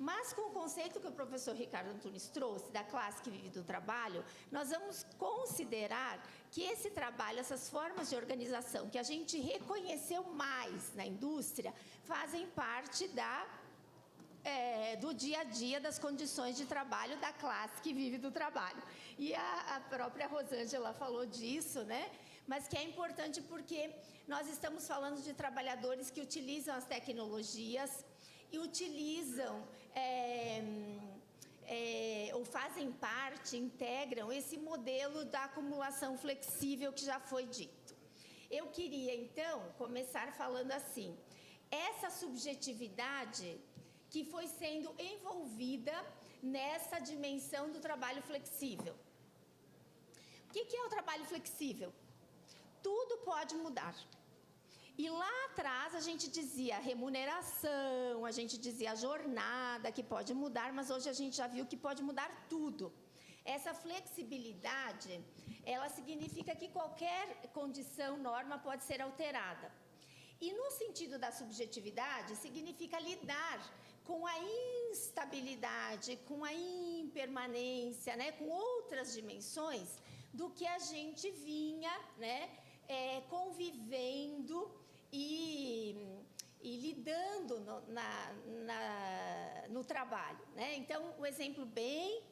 Mas, com o conceito que o professor Ricardo Antunes trouxe, da classe que vive do trabalho, nós vamos considerar que esse trabalho, essas formas de organização que a gente reconheceu mais na indústria, fazem parte do dia a dia, das condições de trabalho da classe que vive do trabalho. E a própria Rosângela falou disso, né? Mas que é importante porque nós estamos falando de trabalhadores que utilizam as tecnologias e utilizam ou fazem parte, integram esse modelo da acumulação flexível que já foi dito. Eu queria, então, começar falando assim: essa subjetividade que foi sendo envolvida nessa dimensão do trabalho flexível. O que é o trabalho flexível? Tudo pode mudar. E lá atrás a gente dizia remuneração, a gente dizia jornada, que pode mudar, mas hoje a gente já viu que pode mudar tudo. Essa flexibilidade, ela significa que qualquer condição, norma pode ser alterada. E no sentido da subjetividade, significa lidar com a instabilidade, com a impermanência, né, com outras dimensões do que a gente vinha, né, convivendo e lidando no trabalho, né? Então, o exemplo bem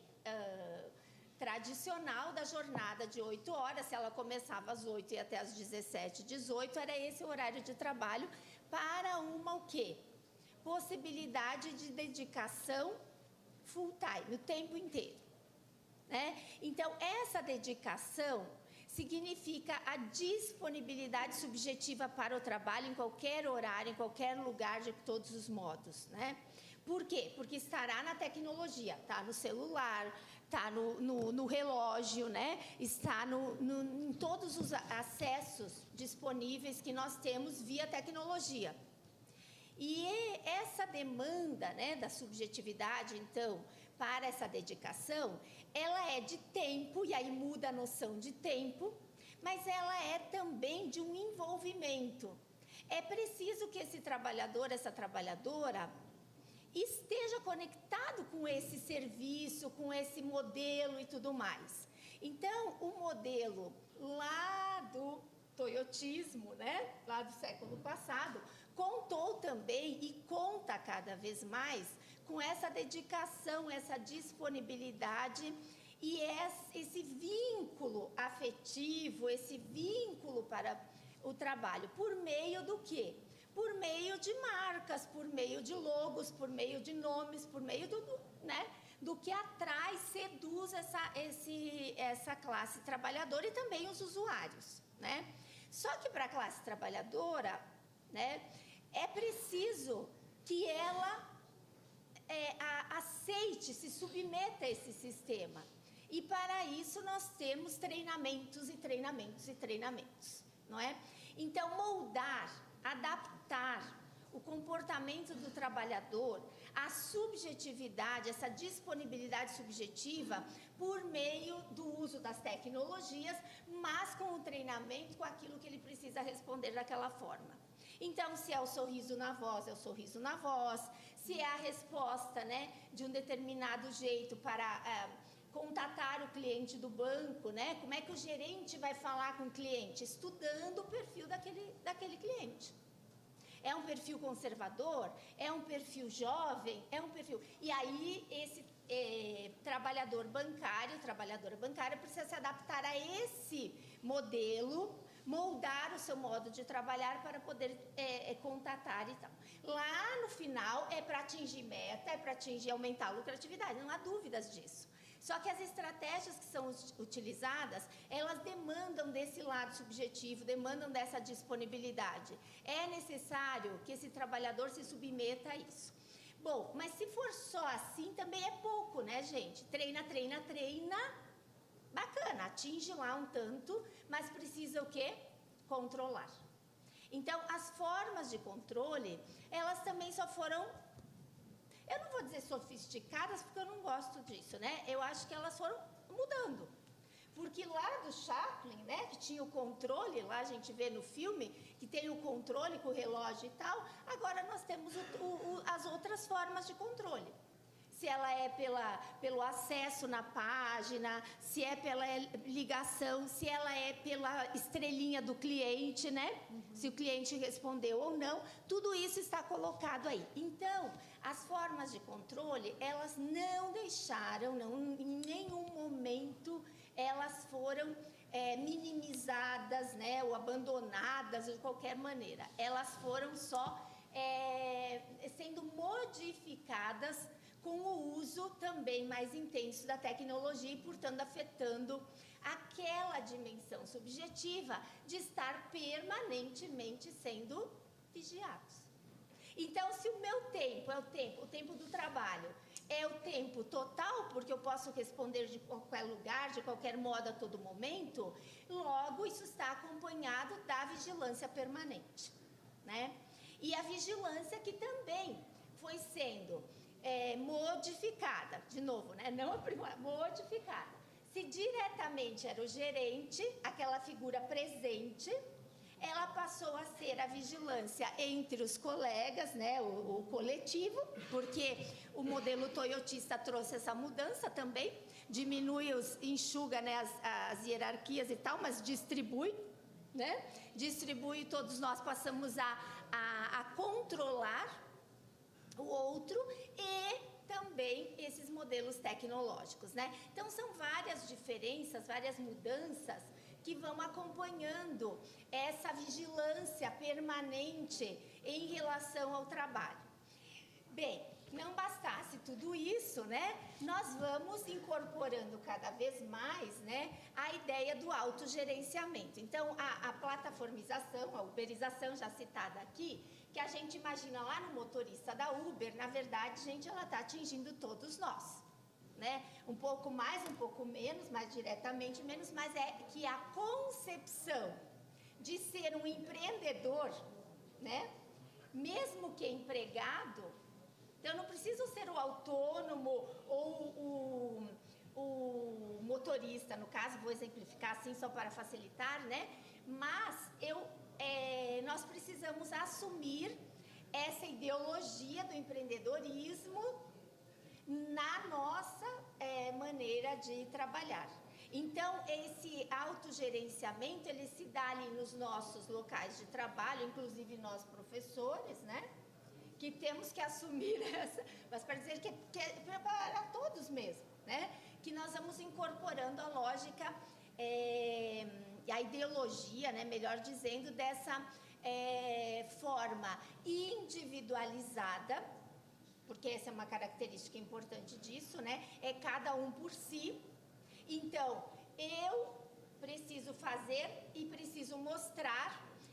tradicional da jornada de 8 horas, se ela começava às 8 e até às 17, 18, era esse o horário de trabalho para uma o quê? Possibilidade de dedicação full time, o tempo inteiro, né? Então, essa dedicação significa a disponibilidade subjetiva para o trabalho em qualquer horário, em qualquer lugar, de todos os modos, né? Por quê? Porque estará na tecnologia, está no celular, está no relógio, né? Está em todos os acessos disponíveis que nós temos via tecnologia. E essa demanda, né, da subjetividade, então, para essa dedicação, ela é de tempo, e aí muda a noção de tempo, mas ela é também de um envolvimento. É preciso que esse trabalhador, essa trabalhadora, esteja conectado com esse serviço, com esse modelo e tudo mais. Então, o modelo lá do toyotismo, né, lá do século passado, contou também e conta cada vez mais com essa dedicação, essa disponibilidade e esse vínculo afetivo, esse vínculo para o trabalho. Por meio do quê? Por meio de marcas, por meio de logos, por meio de nomes, por meio né, do que atrai, seduz essa classe trabalhadora e também os usuários, né? Só que para a classe trabalhadora, né, é preciso que ela aceite, se submeta a esse sistema. E para isso nós temos treinamentos e treinamentos e treinamentos, não é? Então, moldar, adaptar o comportamento do trabalhador, a subjetividade, essa disponibilidade subjetiva, por meio do uso das tecnologias, mas com o treinamento, com aquilo que ele precisa responder daquela forma. Então, se é o sorriso na voz, é o sorriso na voz. Se é a resposta, né, de um determinado jeito para contatar o cliente do banco, né? Como é que o gerente vai falar com o cliente? Estudando o perfil daquele cliente. É um perfil conservador? É um perfil jovem? É um perfil... E aí, esse trabalhadora bancária precisa se adaptar a esse modelo, moldar o seu modo de trabalhar para poder contatar e tal. Lá no final é para atingir meta, é para aumentar a lucratividade, não há dúvidas disso. Só que as estratégias que são utilizadas, elas demandam desse lado subjetivo, demandam dessa disponibilidade. É necessário que esse trabalhador se submeta a isso. Bom, mas se for só assim, também é pouco, né, gente? Treina, treina, treina. Bacana, atinge lá um tanto, mas precisa o quê? Controlar. Então, as formas de controle, elas também só foram, eu não vou dizer sofisticadas, porque eu não gosto disso, né? Eu acho que elas foram mudando. Porque lá do Chaplin, né, que tinha o controle, lá a gente vê no filme, que tem o controle com o relógio e tal, agora nós temos as outras formas de controle. Se ela é pelo acesso na página, se é pela ligação, se ela é pela estrelinha do cliente, né? Se o cliente respondeu ou não, tudo isso está colocado aí. Então, as formas de controle, elas não deixaram, em nenhum momento, elas foram minimizadas, né? Ou abandonadas de qualquer maneira. Elas foram só sendo modificadas com o uso também mais intenso da tecnologia e, portanto, afetando aquela dimensão subjetiva de estar permanentemente sendo vigiados. Então, se se o meu tempo é o tempo do trabalho, é o tempo total, porque eu posso responder de qualquer lugar, de qualquer modo, a todo momento, logo isso está acompanhado da vigilância permanente, né? E a vigilância que também foi sendo modificada, de novo, né? Não aprimorada, modificada. Se diretamente era o gerente, aquela figura presente, ela passou a ser a vigilância entre os colegas, né, o coletivo, porque o modelo toyotista trouxe essa mudança também, enxuga, né, as hierarquias e tal, mas distribui, né, distribui, todos nós passamos a controlar o outro e também esses modelos tecnológicos, né? Então, são várias diferenças, várias mudanças que vão acompanhando essa vigilância permanente em relação ao trabalho. Bem, não bastasse tudo isso, né? Nós vamos incorporando cada vez mais, né, a ideia do autogerenciamento. Então, a plataformização, a uberização já citada aqui, que a gente imagina lá no motorista da Uber, na verdade, gente, ela está atingindo todos nós, né? Um pouco mais, um pouco menos, mais diretamente menos, mas é que a concepção de ser um empreendedor, né? Mesmo que empregado, então eu não preciso ser o autônomo ou o motorista, no caso, vou exemplificar assim só para facilitar, né? Mas nós precisamos assumir essa ideologia do empreendedorismo na nossa maneira de trabalhar. Então, esse autogerenciamento, ele se dá ali nos nossos locais de trabalho, inclusive nós professores, né? Que temos que assumir essa, mas para dizer que é para todos mesmo, né? Que nós vamos incorporando a lógica e a ideologia, né? Melhor dizendo, dessa forma individualizada, porque essa é uma característica importante disso, né? É cada um por si. Então, eu preciso fazer e preciso mostrar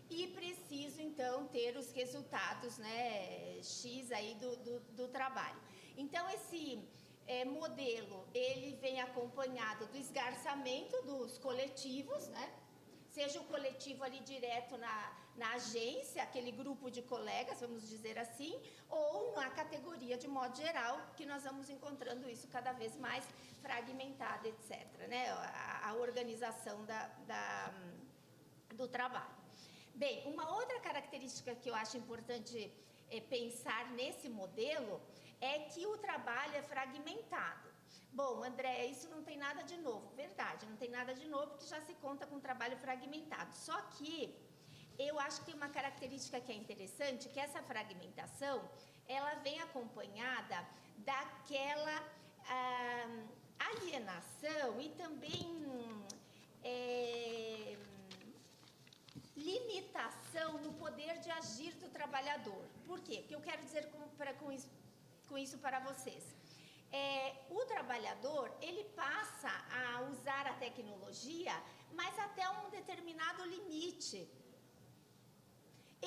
e preciso, então, ter os resultados, né, X aí do trabalho. Então, esse modelo, ele vem acompanhado do esgarçamento dos coletivos, né? Seja o coletivo ali direto na agência, aquele grupo de colegas, vamos dizer assim, ou na categoria de modo geral, que nós vamos encontrando isso cada vez mais fragmentado, etc., né? A organização do trabalho. Bem, uma outra característica que eu acho importante pensar nesse modelo é que o trabalho é fragmentado. Bom, André, isso não tem nada de novo. Verdade, não tem nada de novo, porque já se conta com trabalho fragmentado. Só que eu acho que tem uma característica que é interessante, que essa fragmentação, ela vem acompanhada daquela alienação e também limitação no poder de agir do trabalhador. Por quê? Porque eu quero dizer com isso para vocês. O trabalhador, ele passa a usar a tecnologia, mas até um determinado limite.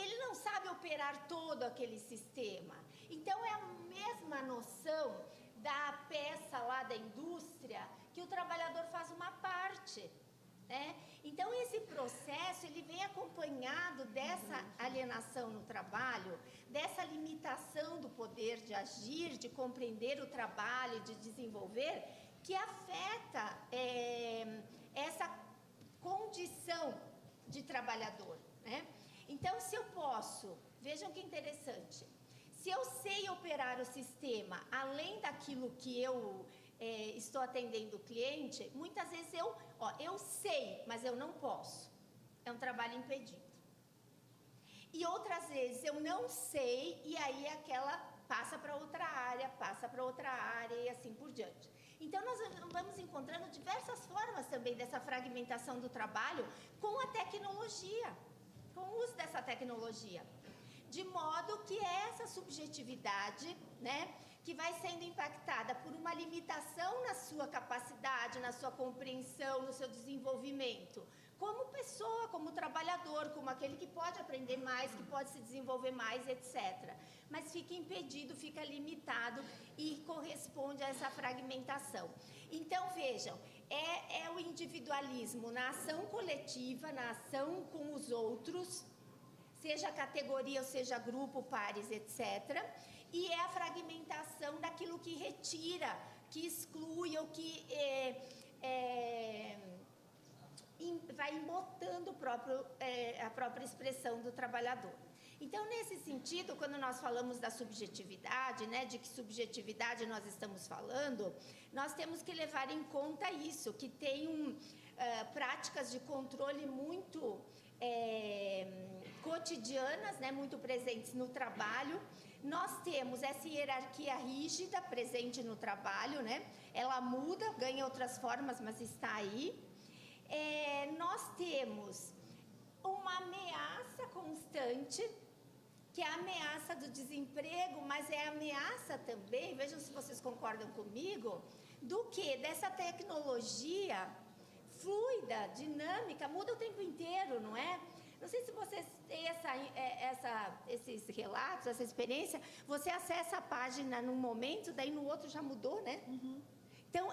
Ele não sabe operar todo aquele sistema. Então, é a mesma noção da peça lá da indústria, que o trabalhador faz uma parte, né? Então, esse processo, ele vem acompanhado dessa alienação no trabalho, dessa limitação do poder de agir, de compreender o trabalho, de desenvolver, que afeta essa condição de trabalhador, né? Então, se eu posso, vejam que interessante, se eu sei operar o sistema além daquilo que eu estou atendendo o cliente, muitas vezes eu sei, mas eu não posso. É um trabalho impedido. E outras vezes eu não sei e aí aquela passa para outra área e assim por diante. Então, nós vamos encontrando diversas formas também dessa fragmentação do trabalho com a tecnologia, com o uso dessa tecnologia. De modo que essa subjetividade, né, que vai sendo impactada por uma limitação na sua capacidade, na sua compreensão, no seu desenvolvimento, como pessoa, como trabalhador, como aquele que pode aprender mais, que pode se desenvolver mais, etc. Mas fica impedido, fica limitado e corresponde a essa fragmentação. Então, vejam, é o individualismo na ação coletiva, na ação com os outros, seja categoria ou seja grupo, pares, etc. E é a fragmentação daquilo que retira, que exclui ou que vai embotando a própria expressão do trabalhador. Então, nesse sentido, quando nós falamos da subjetividade, né, de que subjetividade nós estamos falando, nós temos que levar em conta isso, que tem práticas de controle muito cotidianas, né, muito presentes no trabalho. Nós temos essa hierarquia rígida presente no trabalho, né? Ela muda, ganha outras formas, mas está aí. Nós temos uma ameaça constante, que é a ameaça do desemprego, mas é a ameaça também, vejam se vocês concordam comigo, do que? Dessa tecnologia fluida, dinâmica, muda o tempo inteiro, não é? Não sei se vocês têm esses relatos, essa experiência, você acessa a página num momento, daí no outro já mudou, né? Uhum. Então,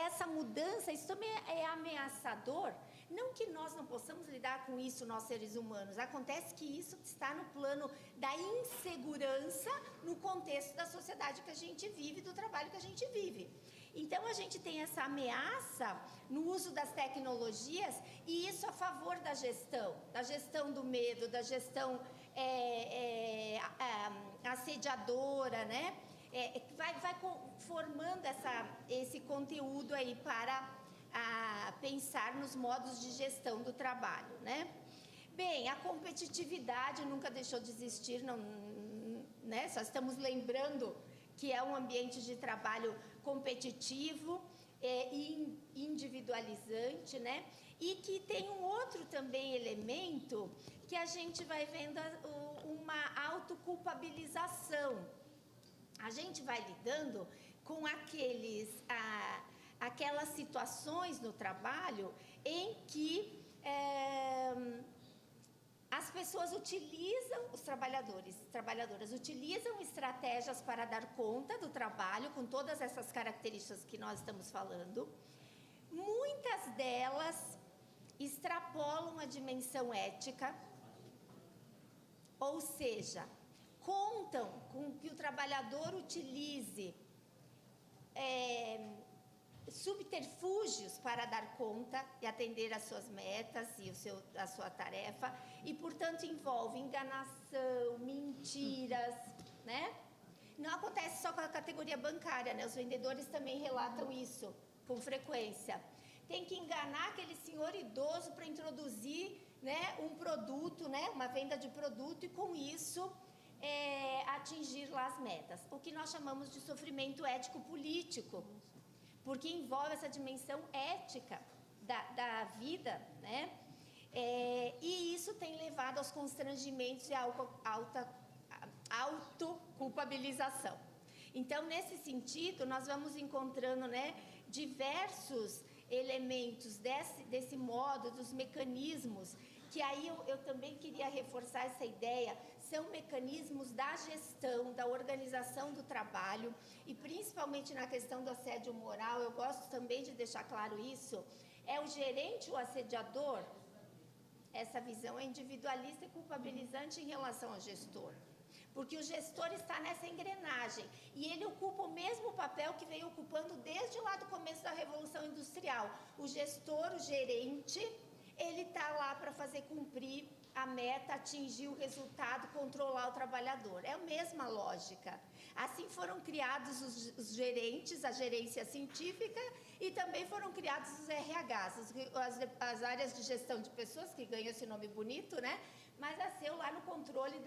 essa mudança, isso também é ameaçador. Não que nós não possamos lidar com isso, nós seres humanos. Acontece que isso está no plano da insegurança no contexto da sociedade que a gente vive, do trabalho que a gente vive. Então, a gente tem essa ameaça no uso das tecnologias e isso a favor da gestão do medo, da gestão assediadora, né? Vai formando esse conteúdo aí para pensar nos modos de gestão do trabalho, né? Bem, a competitividade nunca deixou de existir, não, né? Só estamos lembrando que é um ambiente de trabalho competitivo e individualizante, né? E que tem um outro também elemento que a gente vai vendo uma autoculpabilização. A gente vai lidando com aquelas situações no trabalho em que as pessoas utilizam, os trabalhadoras utilizam estratégias para dar conta do trabalho com todas essas características que nós estamos falando. Muitas delas extrapolam a dimensão ética, ou seja, contam com que o trabalhador utilize subterfúgios para dar conta e atender às suas metas e a sua tarefa, e, portanto, envolve enganação, mentiras, né? Não acontece só com a categoria bancária, né? Os vendedores também relatam isso com frequência. Tem que enganar aquele senhor idoso para introduzir, né, um produto, né, uma venda de produto, e com isso atingir lá as metas. O que nós chamamos de sofrimento ético-político, porque envolve essa dimensão ética da vida, né? E isso tem levado aos constrangimentos e à autoculpabilização. Então, nesse sentido, nós vamos encontrando, né, diversos elementos desse modo, dos mecanismos, que aí eu também queria reforçar essa ideia, são mecanismos da gestão, da organização do trabalho, e principalmente na questão do assédio moral, eu gosto também de deixar claro isso, é o gerente, o assediador, essa visão é individualista e culpabilizante em relação ao gestor. Porque o gestor está nessa engrenagem e ele ocupa o mesmo papel que veio ocupando desde lá do começo da Revolução Industrial. O gestor, o gerente, ele está lá para fazer cumprir a meta, atingir o resultado, controlar o trabalhador. É a mesma lógica. Assim foram criados os gerentes, a gerência científica, e também foram criados os RHs, as áreas de gestão de pessoas, que ganham esse nome bonito, né? Mas nasceu lá no controle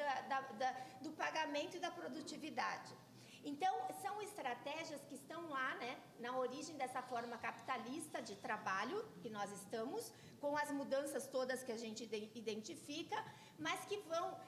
do pagamento e da produtividade. Então, são estratégias que estão lá, né, na origem dessa forma capitalista de trabalho que nós estamos, com as mudanças todas que a gente identifica, mas que vão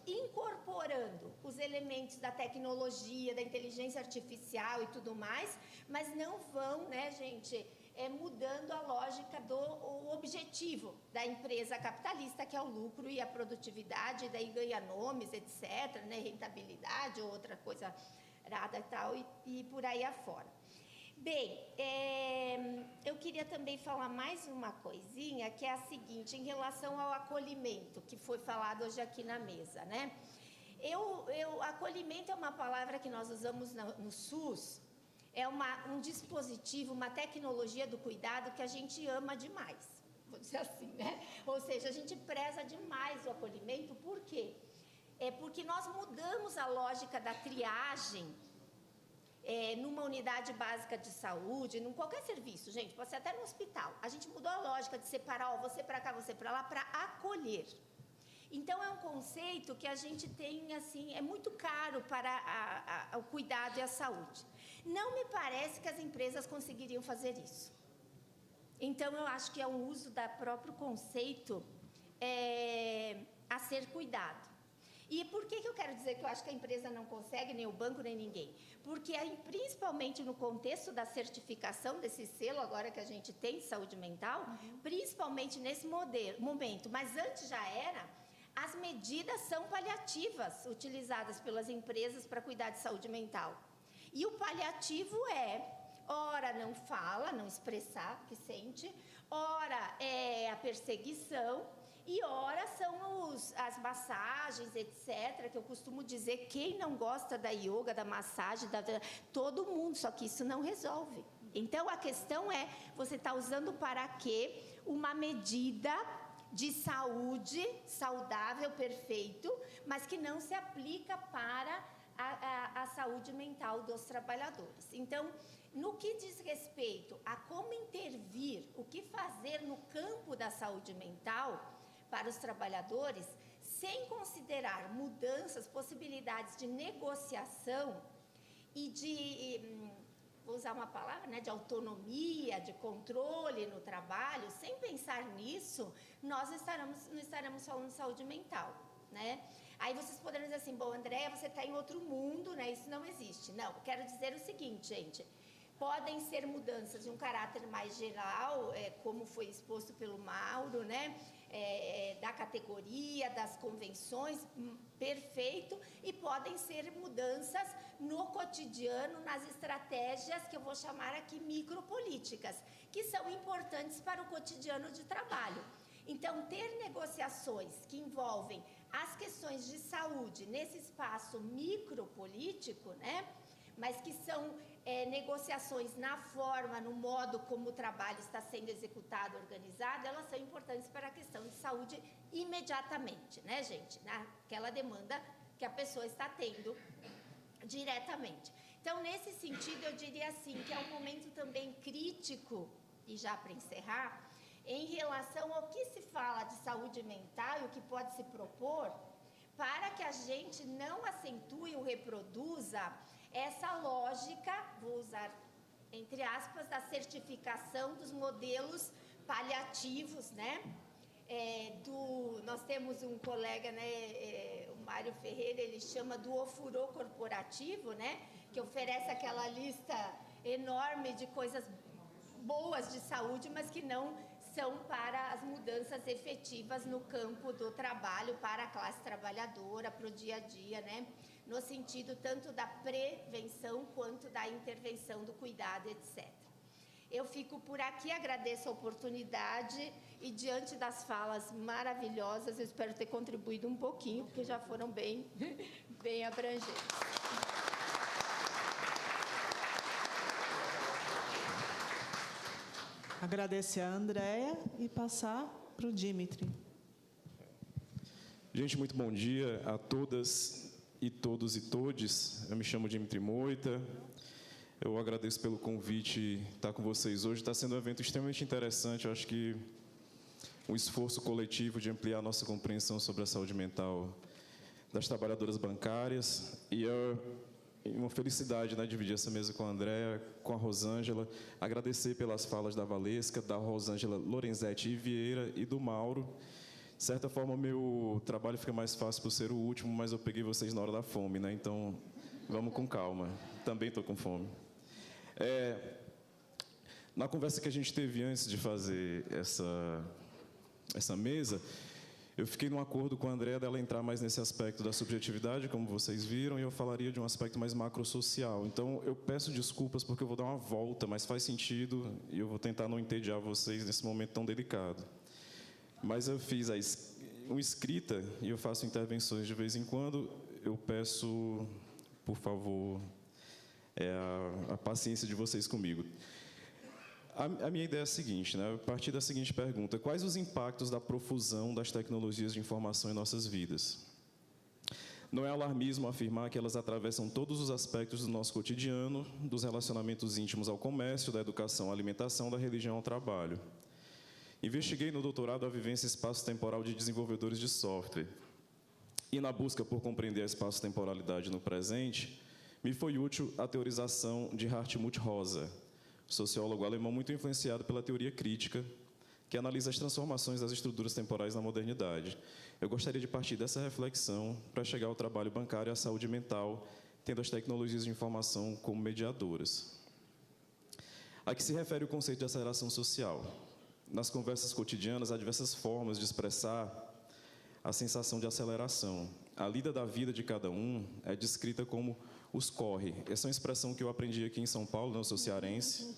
incorporando os elementos da tecnologia, da inteligência artificial e tudo mais, mas não vão, né, gente, mudando a lógica do o objetivo da empresa capitalista, que é o lucro e a produtividade, daí ganha nomes, etc., né, rentabilidade ou outra coisa rara e tal, e por aí afora. Bem, eu queria também falar mais uma coisinha, que é a seguinte, em relação ao acolhimento, que foi falado hoje aqui na mesa, né? Acolhimento é uma palavra que nós usamos no SUS, é um dispositivo, uma tecnologia do cuidado que a gente ama demais, vou dizer assim, né? Ou seja, a gente preza demais o acolhimento, por quê? Porque nós mudamos a lógica da triagem numa unidade básica de saúde, em qualquer serviço, gente, pode ser até no hospital. A gente mudou a lógica de separar, ó, você para cá, você para lá, para acolher. Então, é um conceito que a gente tem, assim, é muito caro para o cuidado e a saúde. Não me parece que as empresas conseguiriam fazer isso. Então, eu acho que é um uso do próprio conceito a ser cuidado. E por que eu quero dizer que eu acho que a empresa não consegue, nem o banco, nem ninguém? Porque, principalmente no contexto da certificação desse selo, agora que a gente tem de saúde mental, principalmente nesse momento, mas antes já era, as medidas são paliativas utilizadas pelas empresas para cuidar de saúde mental. E o paliativo ora não fala, não expressar o que sente, ora é a perseguição, e ora são as massagens, etc., que eu costumo dizer, quem não gosta da yoga, da massagem, todo mundo, só que isso não resolve. Então, a questão é, você está usando para quê uma medida de saúde, saudável, perfeito, mas que não se aplica para a saúde mental dos trabalhadores. Então, no que diz respeito a como intervir, o que fazer no campo da saúde mental para os trabalhadores, sem considerar mudanças, possibilidades de negociação e vou usar uma palavra, né, de autonomia, de controle no trabalho, sem pensar nisso, nós não estaremos falando de saúde mental, né? Aí vocês poderiam dizer assim, bom, Andréia, você está em outro mundo, né? Isso não existe. Não, quero dizer o seguinte, gente, podem ser mudanças de um caráter mais geral, como foi exposto pelo Mauro, né? Da categoria, das convenções, perfeito, e podem ser mudanças no cotidiano, nas estratégias que eu vou chamar aqui micropolíticas, que são importantes para o cotidiano de trabalho. Então, ter negociações que envolvem as questões de saúde nesse espaço micropolítico, né? Mas que são negociações na forma, no modo como o trabalho está sendo executado, organizado, elas são importantes para a questão de saúde imediatamente, né, gente? Naquela demanda que a pessoa está tendo diretamente. Então, nesse sentido, eu diria assim, que é um momento também crítico, e já para encerrar, em relação ao que se fala de saúde mental e o que pode se propor, para que a gente não acentue ou reproduza essa lógica, vou usar entre aspas, da certificação dos modelos paliativos, né? Nós temos um colega, né, o Mário Ferreira, ele chama do ofurô corporativo, né? Que oferece aquela lista enorme de coisas boas de saúde, mas que não são para as mudanças efetivas no campo do trabalho, para a classe trabalhadora, para o dia a dia, né? No sentido tanto da prevenção quanto da intervenção do cuidado, etc. Eu fico por aqui, agradeço a oportunidade e, diante das falas maravilhosas, eu espero ter contribuído um pouquinho, porque já foram bem abrangentes.
Agradecer a Andréia e passar para o Dimitri.
Gente, muito bom dia a todas e todos e todes. Eu me chamo Dimitri Moita. Eu agradeço pelo convite de estar com vocês hoje. Está sendo um evento extremamente interessante. Eu acho que um esforço coletivo de ampliar a nossa compreensão sobre a saúde mental das trabalhadoras bancárias. E uma felicidade, né, dividir essa mesa com a Andréia, com a Rosângela, agradecer pelas falas da Valesca, da Rosângela Lorenzetti e Vieira e do Mauro. De certa forma, meu trabalho fica mais fácil por ser o último, mas eu peguei vocês na hora da fome, né? Então, vamos com calma. Também estou com fome. Na conversa que a gente teve antes de fazer essa mesa, eu fiquei num acordo com a Andréa dela entrar mais nesse aspecto da subjetividade, como vocês viram, e eu falaria de um aspecto mais macrosocial. Então, eu peço desculpas porque eu vou dar uma volta, mas faz sentido e eu vou tentar não entediar vocês nesse momento tão delicado. Mas eu fiz uma escrita e eu faço intervenções de vez em quando. Eu peço, por favor, a paciência de vocês comigo. A minha ideia é a seguinte, né? A partir da seguinte pergunta: quais os impactos da profusão das tecnologias de informação em nossas vidas? Não é alarmismo afirmar que elas atravessam todos os aspectos do nosso cotidiano, dos relacionamentos íntimos ao comércio, da educação à alimentação, da religião ao trabalho. Investiguei no doutorado a vivência espaço-temporal de desenvolvedores de software. E na busca por compreender a espaço-temporalidade no presente, me foi útil a teorização de Hartmut Rosa, sociólogo alemão muito influenciado pela teoria crítica, que analisa as transformações das estruturas temporais na modernidade. Eu gostaria de partir dessa reflexão para chegar ao trabalho bancário e à saúde mental, tendo as tecnologias de informação como mediadoras. A que se refere o conceito de aceleração social? Nas conversas cotidianas, há diversas formas de expressar a sensação de aceleração. A lida da vida de cada um é descrita como os corre. Essa é uma expressão que eu aprendi aqui em São Paulo, eu sou cearense.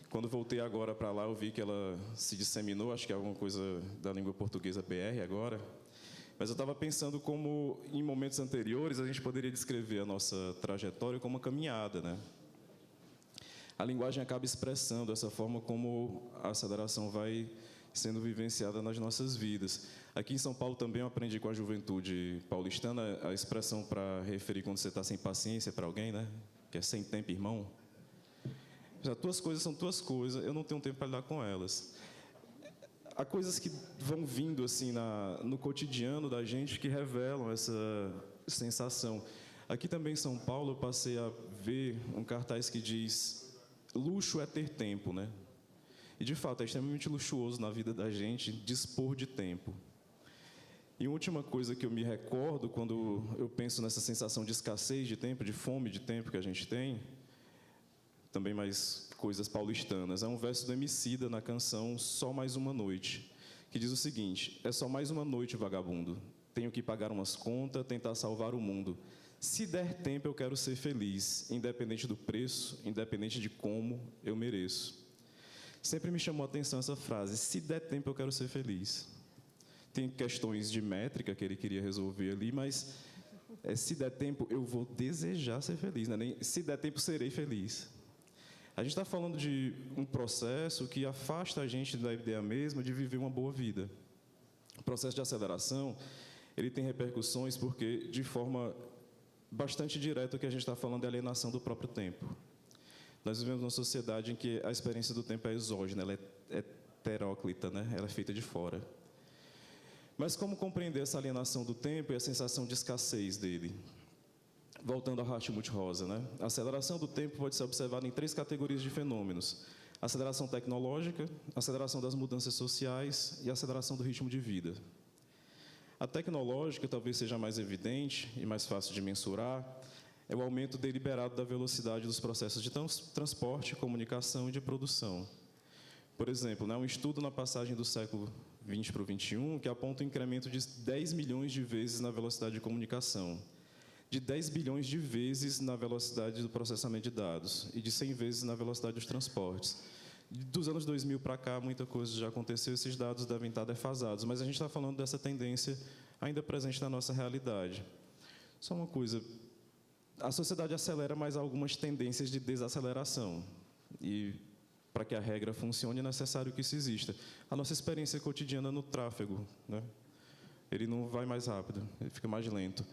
Quando voltei agora para lá, eu vi que ela se disseminou, acho que é alguma coisa da língua portuguesa BR agora. Mas eu estava pensando como, em momentos anteriores, a gente poderia descrever a nossa trajetória como uma caminhada, né? A linguagem acaba expressando essa forma como a aceleração vai sendo vivenciada nas nossas vidas. Aqui em São Paulo também eu aprendi com a juventude paulistana a expressão para referir quando você está sem paciência para alguém, né? Que é sem tempo, irmão. As tuas coisas são tuas coisas, eu não tenho tempo para lidar com elas. Há coisas que vão vindo assim no cotidiano da gente que revelam essa sensação. Aqui também em São Paulo eu passei a ver um cartaz que diz: luxo é ter tempo, né? E, de fato, é extremamente luxuoso na vida da gente dispor de tempo. E uma última coisa que eu me recordo quando eu penso nessa sensação de escassez de tempo, de fome de tempo que a gente tem, também mais coisas paulistanas, é um verso do Emicida na canção Só Mais Uma Noite, que diz o seguinte: é só mais uma noite, vagabundo. Tenho que pagar umas contas, tentar salvar o mundo. Se der tempo, eu quero ser feliz, independente do preço, independente de como eu mereço. Sempre me chamou a atenção essa frase: se der tempo, eu quero ser feliz. Tem questões de métrica que ele queria resolver ali, mas se der tempo, eu vou desejar ser feliz, né? Nem se der tempo, serei feliz. A gente está falando de um processo que afasta a gente da ideia mesma de viver uma boa vida. O processo de aceleração, ele tem repercussões porque, de forma bastante direta, o que a gente está falando é alienação do próprio tempo. Nós vivemos numa sociedade em que a experiência do tempo é exógena, ela é heteróclita, né? Ela é feita de fora. Mas como compreender essa alienação do tempo e a sensação de escassez dele? Voltando a Hartmut Rosa, né? A aceleração do tempo pode ser observada em 3 categorias de fenômenos: a aceleração tecnológica, a aceleração das mudanças sociais e a aceleração do ritmo de vida. A tecnológica talvez seja mais evidente e mais fácil de mensurar, é o aumento deliberado da velocidade dos processos de transporte, comunicação e de produção. Por exemplo, um estudo na passagem do século XX para o XXI que aponta um incremento de 10 milhões de vezes na velocidade de comunicação, de 10 bilhões de vezes na velocidade do processamento de dados e de 100 vezes na velocidade dos transportes. Dos anos 2000 para cá, muita coisa já aconteceu, esses dados devem estar defasados, mas a gente está falando dessa tendência ainda presente na nossa realidade. Só uma coisa: a sociedade acelera, mas há algumas tendências de desaceleração. E, para que a regra funcione, é necessário que isso exista. A nossa experiência cotidiana no tráfego, né? Ele não vai mais rápido, ele fica mais lento.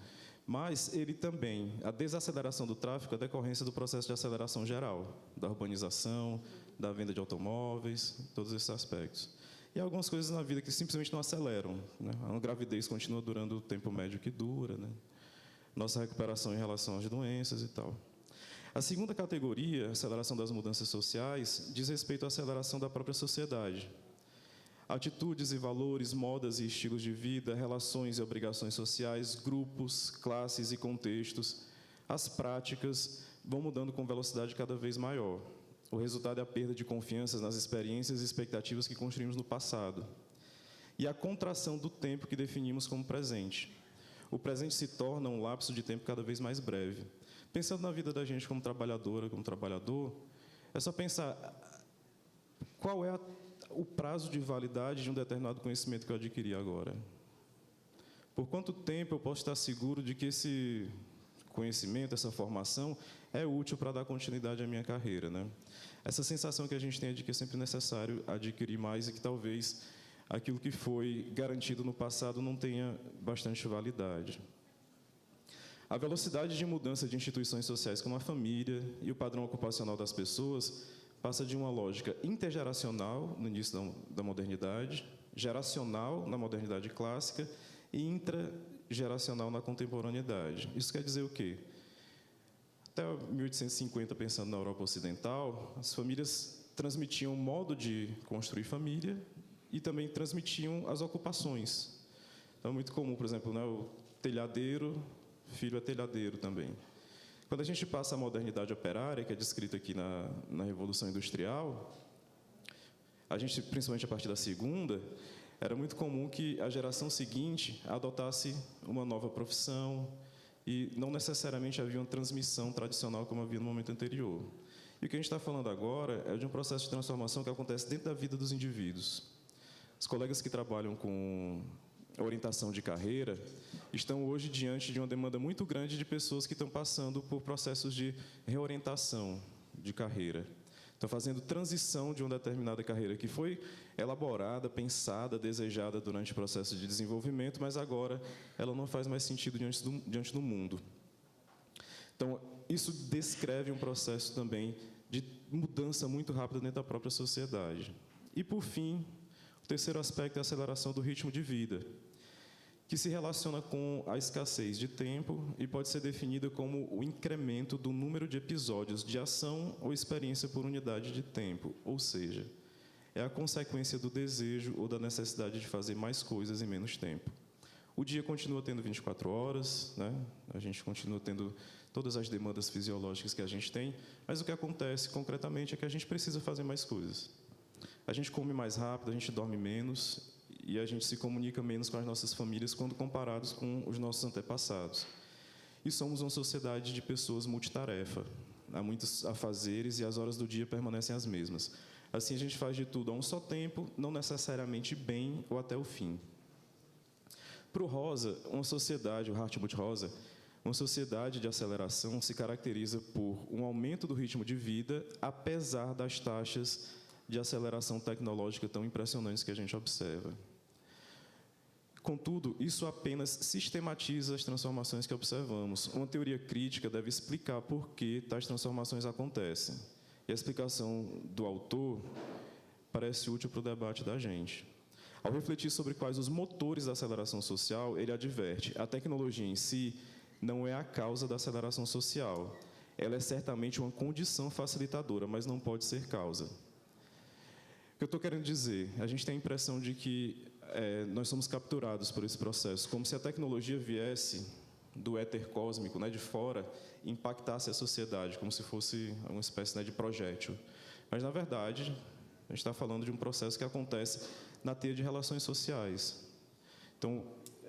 Mas ele também, a desaceleração do tráfego é decorrência do processo de aceleração geral, da urbanização, da venda de automóveis, todos esses aspectos. E há algumas coisas na vida que simplesmente não aceleram, né? A gravidez continua durando o tempo médio que dura, né? Nossa recuperação em relação às doenças e tal. A segunda categoria, a aceleração das mudanças sociais, diz respeito à aceleração da própria sociedade. Atitudes e valores, modas e estilos de vida, relações e obrigações sociais, grupos, classes e contextos, as práticas vão mudando com velocidade cada vez maior. O resultado é a perda de confiança nas experiências e expectativas que construímos no passado. E a contração do tempo que definimos como presente. O presente se torna um lapso de tempo cada vez mais breve. Pensando na vida da gente como trabalhadora, como trabalhador, é só pensar qual é o prazo de validade de um determinado conhecimento que eu adquiri agora. Por quanto tempo eu posso estar seguro de que esse conhecimento, essa formação, é útil para dar continuidade à minha carreira, né? Essa sensação que a gente tem é de que é sempre necessário adquirir mais e que talvez aquilo que foi garantido no passado não tenha bastante validade. A velocidade de mudança de instituições sociais como a família e o padrão ocupacional das pessoas passa de uma lógica intergeracional no início da modernidade, geracional na modernidade clássica e intrageracional na contemporaneidade. Isso quer dizer o quê? Até 1850, pensando na Europa Ocidental, as famílias transmitiam o modo de construir família e também transmitiam as ocupações. Então, é muito comum, por exemplo, né, o telhadeiro, filho é telhadeiro também. Quando a gente passa a modernidade operária, que é descrita aqui na Revolução Industrial, a gente, principalmente a partir da segunda, era muito comum que a geração seguinte adotasse uma nova profissão e não necessariamente havia uma transmissão tradicional como havia no momento anterior. E o que a gente está falando agora é de um processo de transformação que acontece dentro da vida dos indivíduos. Os colegas que trabalham com orientação de carreira estão hoje diante de uma demanda muito grande de pessoas que estão passando por processos de reorientação de carreira. Estão fazendo transição de uma determinada carreira que foi elaborada, pensada, desejada durante o processo de desenvolvimento, mas agora ela não faz mais sentido diante do mundo. Então, isso descreve um processo também de mudança muito rápida dentro da própria sociedade. E, por fim, o terceiro aspecto é a aceleração do ritmo de vida, que se relaciona com a escassez de tempo e pode ser definida como o incremento do número de episódios de ação ou experiência por unidade de tempo, ou seja, é a consequência do desejo ou da necessidade de fazer mais coisas em menos tempo. O dia continua tendo 24 horas, né? A gente continua tendo todas as demandas fisiológicas que a gente tem, mas o que acontece concretamente é que a gente precisa fazer mais coisas. A gente come mais rápido, a gente dorme menos, e a gente se comunica menos com as nossas famílias quando comparados com os nossos antepassados. E somos uma sociedade de pessoas multitarefa. Há muitos afazeres e as horas do dia permanecem as mesmas. Assim, a gente faz de tudo a um só tempo, não necessariamente bem ou até o fim. Para o Rosa, uma sociedade, o Hartmut Rosa, uma sociedade de aceleração se caracteriza por um aumento do ritmo de vida, apesar das taxas de aceleração tecnológica tão impressionantes que a gente observa. Contudo, isso apenas sistematiza as transformações que observamos. Uma teoria crítica deve explicar por que tais transformações acontecem. E a explicação do autor parece útil para o debate da gente. Ao refletir sobre quais os motores da aceleração social, ele adverte: a tecnologia em si não é a causa da aceleração social. Ela é certamente uma condição facilitadora, mas não pode ser causa. O que eu estou querendo dizer? A gente tem a impressão de que nós somos capturados por esse processo, como se a tecnologia viesse do éter cósmico, né, de fora, e impactasse a sociedade, como se fosse uma espécie, né, de projétil. Mas, na verdade, a gente está falando de um processo que acontece na teia de relações sociais. Então,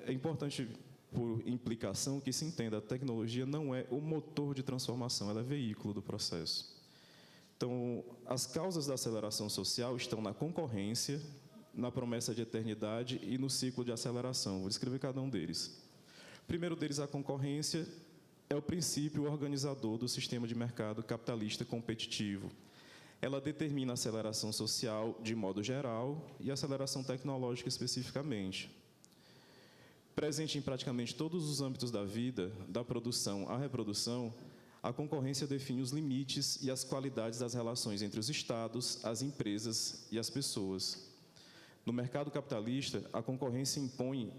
é importante, por implicação, que se entenda: a tecnologia não é o motor de transformação, ela é veículo do processo. Então, as causas da aceleração social estão na concorrência, na promessa de eternidade e no ciclo de aceleração. Vou descrever cada um deles. O primeiro deles, a concorrência, é o princípio organizador do sistema de mercado capitalista competitivo. Ela determina a aceleração social de modo geral e a aceleração tecnológica especificamente. Presente em praticamente todos os âmbitos da vida, da produção à reprodução, a concorrência define os limites e as qualidades das relações entre os estados, as empresas e as pessoas. No mercado capitalista, a concorrência impõe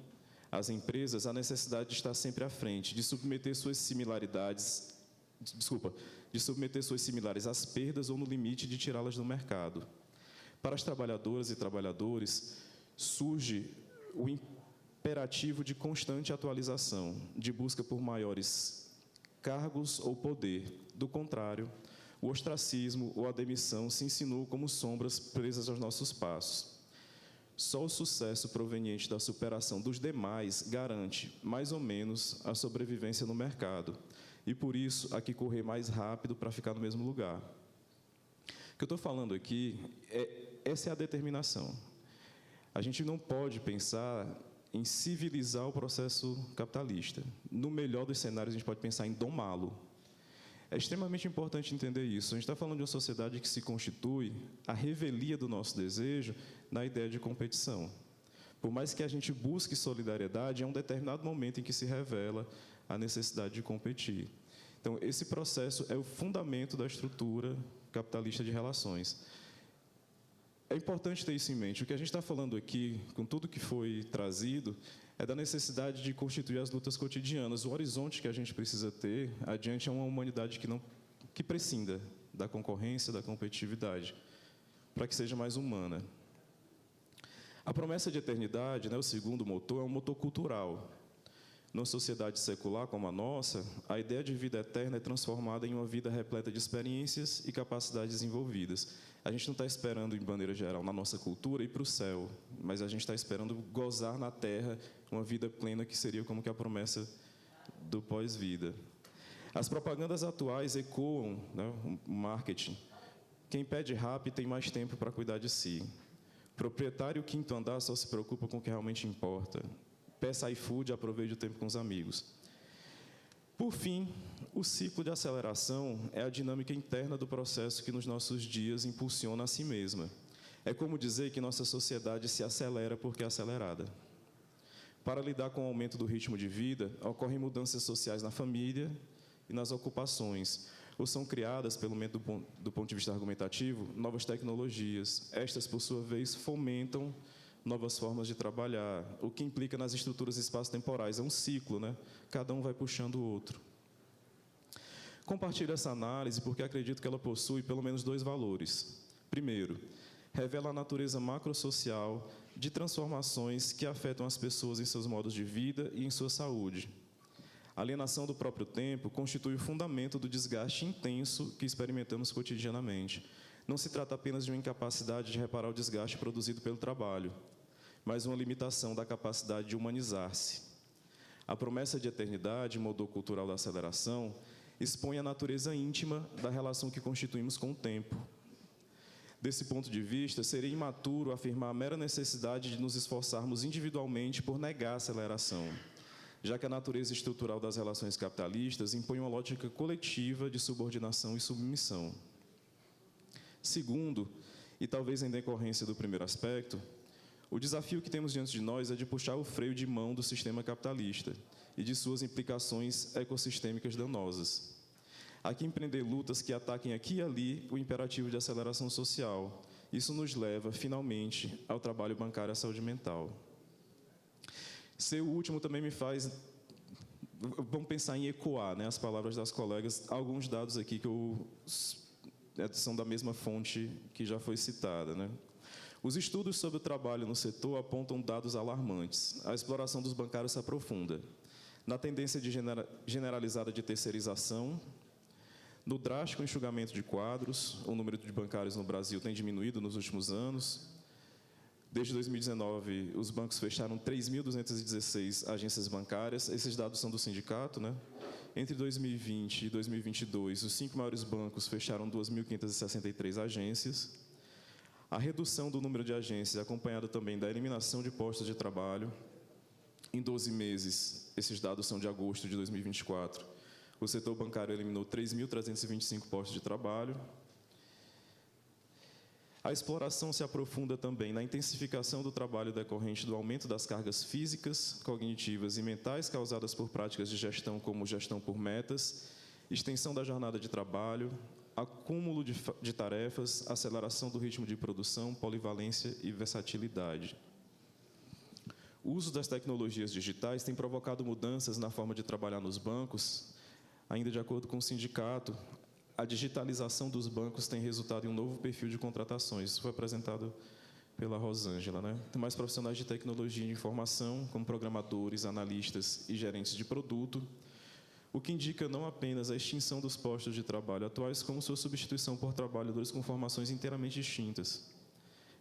às empresas a necessidade de estar sempre à frente, de submeter suas similares às perdas ou no limite de tirá-las do mercado. Para as trabalhadoras e trabalhadores, surge o imperativo de constante atualização, de busca por maiores cargos ou poder. Do contrário, o ostracismo ou a demissão se insinuam como sombras presas aos nossos passos. Só o sucesso proveniente da superação dos demais garante, mais ou menos, a sobrevivência no mercado. E, por isso, há que correr mais rápido para ficar no mesmo lugar. O que eu estou falando aqui, essa é a determinação. A gente não pode pensar em civilizar o processo capitalista. No melhor dos cenários, a gente pode pensar em domá-lo. É extremamente importante entender isso. A gente está falando de uma sociedade que se constitui à revelia do nosso desejo na ideia de competição. Por mais que a gente busque solidariedade, é um determinado momento em que se revela a necessidade de competir. Então, esse processo é o fundamento da estrutura capitalista de relações. É importante ter isso em mente. O que a gente está falando aqui, com tudo que foi trazido, é da necessidade de constituir as lutas cotidianas. O horizonte que a gente precisa ter adiante é uma humanidade que prescinda da concorrência, da competitividade, para que seja mais humana. A promessa de eternidade, o segundo motor, é um motor cultural. Numa sociedade secular como a nossa, a ideia de vida eterna é transformada em uma vida repleta de experiências e capacidades desenvolvidas. A gente não está esperando, de maneira geral, na nossa cultura, ir para o céu, mas a gente está esperando gozar na Terra uma vida plena, que seria como que a promessa do pós-vida. As propagandas atuais ecoam o marketing. Quem pede rap tem mais tempo para cuidar de si. Proprietário quinto andar só se preocupa com o que realmente importa. Peça iFood, aproveite o tempo com os amigos. Por fim, o ciclo de aceleração é a dinâmica interna do processo que nos nossos dias impulsiona a si mesma. É como dizer que nossa sociedade se acelera porque é acelerada. Para lidar com o aumento do ritmo de vida, ocorrem mudanças sociais na família e nas ocupações, ou são criadas, pelo menos do ponto de vista argumentativo, novas tecnologias. Estas, por sua vez, fomentam novas formas de trabalhar, o que implica nas estruturas espaço-temporais. É um ciclo, Cada um vai puxando o outro. Compartilho essa análise porque acredito que ela possui pelo menos dois valores. Primeiro, revela a natureza macrosocial de transformações que afetam as pessoas em seus modos de vida e em sua saúde. A alienação do próprio tempo constitui o fundamento do desgaste intenso que experimentamos cotidianamente. Não se trata apenas de uma incapacidade de reparar o desgaste produzido pelo trabalho, mas uma limitação da capacidade de humanizar-se. A promessa de eternidade, motor cultural da aceleração, expõe a natureza íntima da relação que constituímos com o tempo. Desse ponto de vista, seria imaturo afirmar a mera necessidade de nos esforçarmos individualmente por negar a aceleração, já que a natureza estrutural das relações capitalistas impõe uma lógica coletiva de subordinação e submissão. Segundo, e talvez em decorrência do primeiro aspecto, o desafio que temos diante de nós é de puxar o freio de mão do sistema capitalista e de suas implicações ecossistêmicas danosas. Há que empreender lutas que ataquem aqui e ali o imperativo de aceleração social. Isso nos leva, finalmente, ao trabalho bancário e à saúde mental. Ser o último também me faz... Vamos pensar em ecoar as palavras das colegas, alguns dados aqui que são da mesma fonte que já foi citada. Os estudos sobre o trabalho no setor apontam dados alarmantes. A exploração dos bancários se aprofunda. Na tendência generalizada de terceirização, no drástico enxugamento de quadros, o número de bancários no Brasil tem diminuído nos últimos anos. Desde 2019, os bancos fecharam 3.216 agências bancárias. Esses dados são do sindicato, Entre 2020 e 2022, os 5 maiores bancos fecharam 2.563 agências. A redução do número de agências é acompanhada também da eliminação de postos de trabalho. Em 12 meses, esses dados são de agosto de 2024, o setor bancário eliminou 3.325 postos de trabalho. A exploração se aprofunda também na intensificação do trabalho decorrente do aumento das cargas físicas, cognitivas e mentais causadas por práticas de gestão como gestão por metas, extensão da jornada de trabalho, acúmulo de tarefas, aceleração do ritmo de produção, polivalência e versatilidade. O uso das tecnologias digitais tem provocado mudanças na forma de trabalhar nos bancos. Ainda de acordo com o sindicato, a digitalização dos bancos tem resultado em um novo perfil de contratações. Isso foi apresentado pela Rosângela. Tem mais profissionais de tecnologia e de informação, como programadores, analistas e gerentes de produto. o que indica não apenas a extinção dos postos de trabalho atuais, como sua substituição por trabalhadores com formações inteiramente distintas,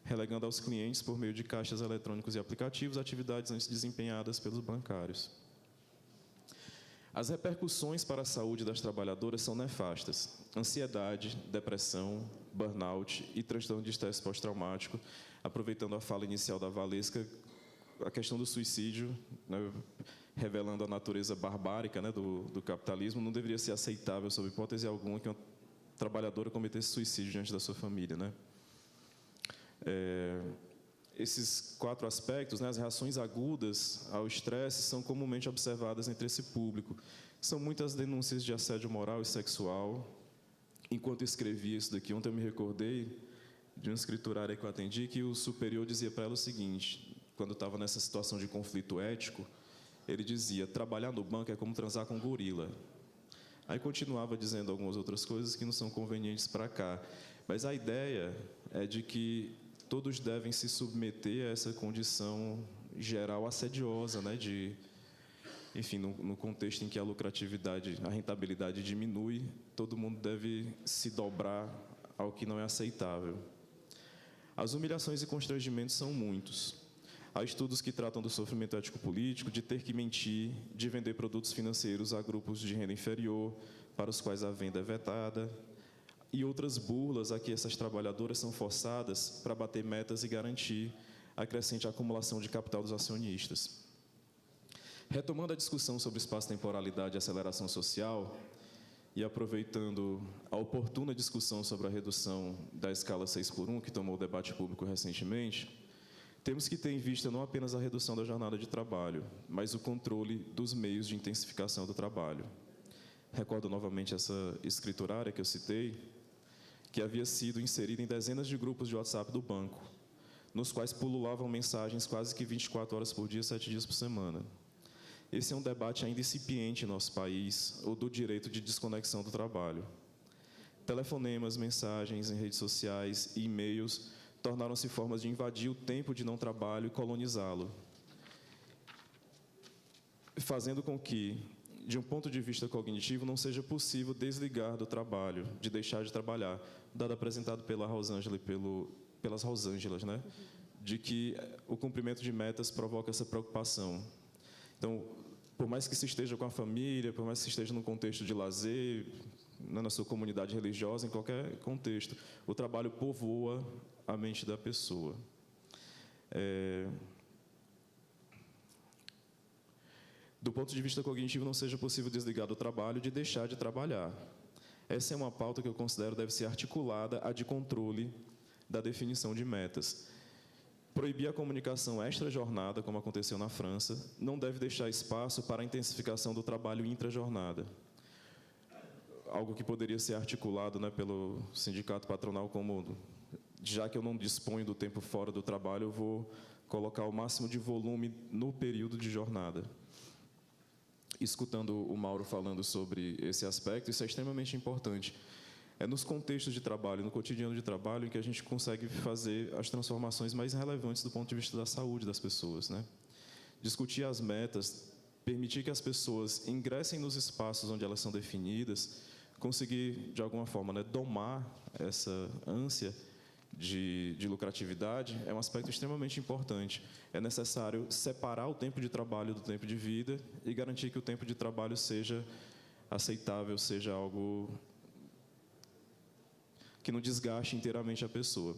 relegando aos clientes, por meio de caixas eletrônicos e aplicativos, atividades antes desempenhadas pelos bancários. As repercussões para a saúde das trabalhadoras são nefastas. Ansiedade, depressão, burnout e transtorno de estresse pós-traumático. Aproveitando a fala inicial da Valesca, a questão do suicídio, né, revelando a natureza barbárica, né, do capitalismo, não deveria ser aceitável, sob hipótese alguma, que uma trabalhadora cometesse suicídio diante da sua família, né? Esses 4 aspectos, né, as reações agudas ao estresse, são comumente observadas entre esse público. São muitas denúncias de assédio moral e sexual. Enquanto escrevia isso daqui, ontem eu me recordei de uma escriturária que eu atendi, que o superior dizia para ela o seguinte, quando estava nessa situação de conflito ético, ele dizia: trabalhar no banco é como transar com um gorila. Aí continuava dizendo algumas outras coisas que não são convenientes para cá. Mas a ideia é de que todos devem se submeter a essa condição geral assediosa, né? Enfim, no contexto em que a lucratividade, a rentabilidade diminui, todo mundo deve se dobrar ao que não é aceitável. As humilhações e constrangimentos são muitos. Há estudos que tratam do sofrimento ético-político, de ter que mentir, de vender produtos financeiros a grupos de renda inferior, para os quais a venda é vetada, e outras burlas a que essas trabalhadoras são forçadas para bater metas e garantir a crescente acumulação de capital dos acionistas. Retomando a discussão sobre espaço-temporalidade e aceleração social, e aproveitando a oportuna discussão sobre a redução da escala 6x1, que tomou o debate público recentemente, temos que ter em vista não apenas a redução da jornada de trabalho, mas o controle dos meios de intensificação do trabalho. Recordo novamente essa escriturária que eu citei, que havia sido inserida em dezenas de grupos de WhatsApp do banco, nos quais pululavam mensagens quase que 24 horas por dia, 7 dias por semana. Esse é um debate ainda incipiente em nosso país, o do direito de desconexão do trabalho. Telefonemas, mensagens em redes sociais e e-mails tornaram-se formas de invadir o tempo de não trabalho e colonizá-lo, fazendo com que, de um ponto de vista cognitivo, não seja possível desligar do trabalho, de deixar de trabalhar, dado apresentado pela Rosângela e pelas Rosângelas, né? De que o cumprimento de metas provoca essa preocupação. Então, por mais que se esteja com a família, por mais que se esteja num contexto de lazer, na sua comunidade religiosa, em qualquer contexto, o trabalho povoa a mente da pessoa. Do ponto de vista cognitivo, não seja possível desligar do trabalho de deixar de trabalhar. Essa é uma pauta que eu considero deve ser articulada à de controle da definição de metas. Proibir a comunicação extra-jornada, como aconteceu na França, não deve deixar espaço para a intensificação do trabalho intra-jornada. Algo que poderia ser articulado, né, pelo sindicato patronal como, já que eu não disponho do tempo fora do trabalho, eu vou colocar o máximo de volume no período de jornada. Escutando o Mauro falando sobre esse aspecto, isso é extremamente importante. É nos contextos de trabalho, no cotidiano de trabalho, em que a gente consegue fazer as transformações mais relevantes do ponto de vista da saúde das pessoas, né? Discutir as metas, permitir que as pessoas ingressem nos espaços onde elas são definidas, conseguir, de alguma forma, né, domar essa ânsia de lucratividade, é um aspecto extremamente importante. É necessário separar o tempo de trabalho do tempo de vida e garantir que o tempo de trabalho seja aceitável, seja algo que não desgaste inteiramente a pessoa.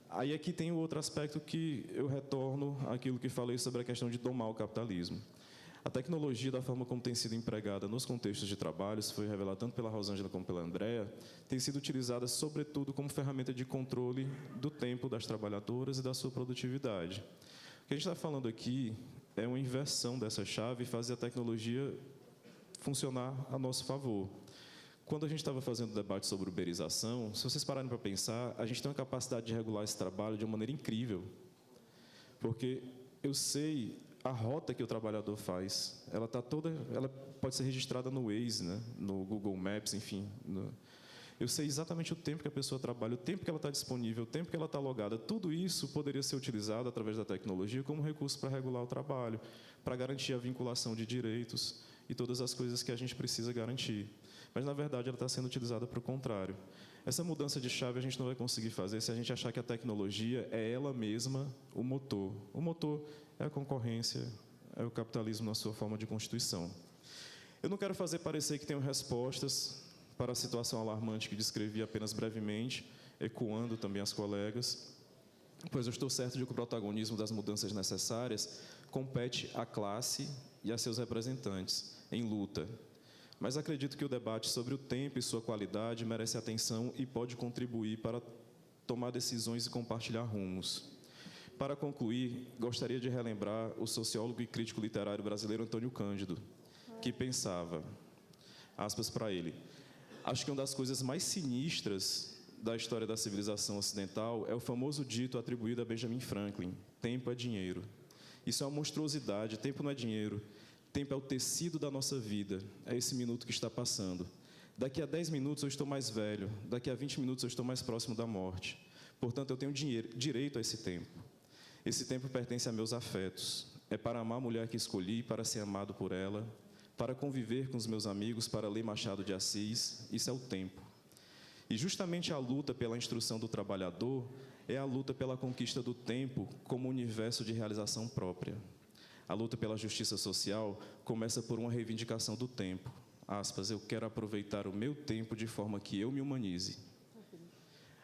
Aí aqui tem o outro aspecto que eu retorno àquilo que falei sobre a questão de domar o capitalismo. A tecnologia, da forma como tem sido empregada nos contextos de trabalho, isso foi revelado tanto pela Rosângela como pela Andréa, tem sido utilizada, sobretudo, como ferramenta de controle do tempo das trabalhadoras e da sua produtividade. O que a gente está falando aqui é uma inversão dessa chave e fazer a tecnologia funcionar a nosso favor. Quando a gente estava fazendo o debate sobre uberização, se vocês pararem para pensar, a gente tem uma capacidade de regular esse trabalho de uma maneira incrível. Porque eu sei a rota que o trabalhador faz, ela pode ser registrada no Waze, né? No Google Maps, enfim. Eu sei exatamente o tempo que a pessoa trabalha, o tempo que ela está disponível, o tempo que ela está logada. Tudo isso poderia ser utilizado através da tecnologia como recurso para regular o trabalho, para garantir a vinculação de direitos e todas as coisas que a gente precisa garantir. Mas, na verdade, ela está sendo utilizada para o contrário. Essa mudança de chave a gente não vai conseguir fazer se a gente achar que a tecnologia é ela mesma o motor. O motor é a concorrência, é o capitalismo na sua forma de constituição. Eu não quero fazer parecer que tenho respostas para a situação alarmante que descrevi apenas brevemente, ecoando também as colegas, pois eu estou certo de que o protagonismo das mudanças necessárias compete à classe e a seus representantes em luta. Mas acredito que o debate sobre o tempo e sua qualidade merece atenção e pode contribuir para tomar decisões e compartilhar rumos. Para concluir, gostaria de relembrar o sociólogo e crítico literário brasileiro Antônio Cândido, que pensava, aspas para ele, acho que uma das coisas mais sinistras da história da civilização ocidental é o famoso dito atribuído a Benjamin Franklin, tempo é dinheiro. Isso é uma monstruosidade, tempo não é dinheiro. Tempo é o tecido da nossa vida, é esse minuto que está passando. Daqui a 10 minutos eu estou mais velho, daqui a 20 minutos eu estou mais próximo da morte. Portanto, eu tenho direito a esse tempo. Esse tempo pertence a meus afetos. É para amar a mulher que escolhi, para ser amado por ela, para conviver com os meus amigos, para ler Machado de Assis. Isso é o tempo. E justamente a luta pela instrução do trabalhador é a luta pela conquista do tempo como universo de realização própria. A luta pela justiça social começa por uma reivindicação do tempo. Aspas, eu quero aproveitar o meu tempo de forma que eu me humanize.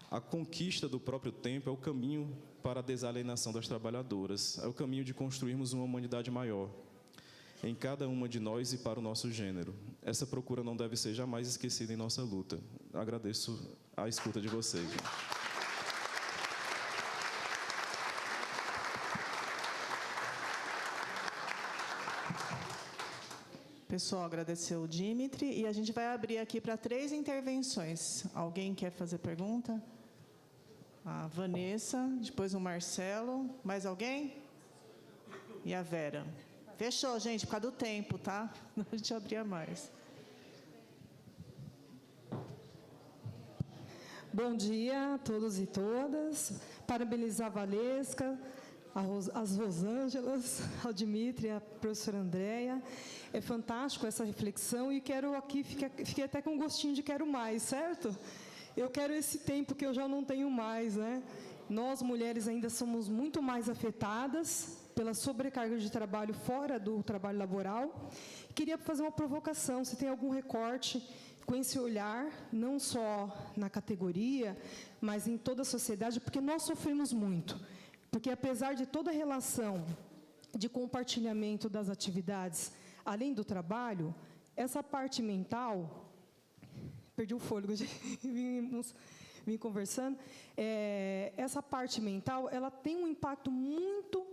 A conquista do próprio tempo é o caminho para a desalienação das trabalhadoras. É o caminho de construirmos uma humanidade maior, em cada uma de nós e para o nosso gênero. Essa procura não deve ser jamais esquecida em nossa luta. Agradeço a escuta de vocês.
Pessoal, agradeceu o Dimitri e a gente vai abrir aqui para 3 intervenções. Alguém quer fazer pergunta? A Vanessa, depois o Marcelo. Mais alguém? E a Vera. Fechou, gente, por causa do tempo, tá? A gente abria mais.
Bom dia a todos e todas. Parabenizar a Valesca, as Rosângelas, ao Dimitri, a professora Andréia. É fantástico essa reflexão e quero aqui, fiquei até com gostinho de quero mais, certo? Eu quero esse tempo que eu já não tenho mais, né? Nós, mulheres, ainda somos muito mais afetadas pela sobrecarga de trabalho fora do trabalho laboral. Queria fazer uma provocação, se tem algum recorte com esse olhar, não só na categoria, mas em toda a sociedade, porque nós sofremos muito. Porque, apesar de toda a relação de compartilhamento das atividades, além do trabalho, essa parte mental... Perdi o fôlego, vim conversando. Essa parte mental, ela tem um impacto muito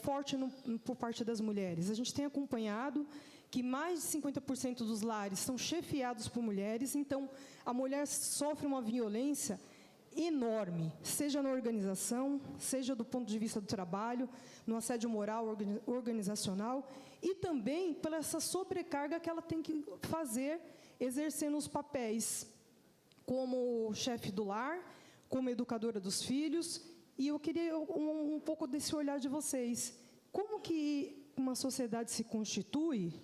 forte por parte das mulheres. A gente tem acompanhado que mais de 50% dos lares são chefiados por mulheres, então a mulher sofre uma violência enorme, seja na organização, seja do ponto de vista do trabalho, no assédio moral, organizacional, e também pela essa sobrecarga que ela tem que fazer, exercendo os papéis como chefe do lar, como educadora dos filhos, e eu queria um pouco desse olhar de vocês. Como que uma sociedade se constitui,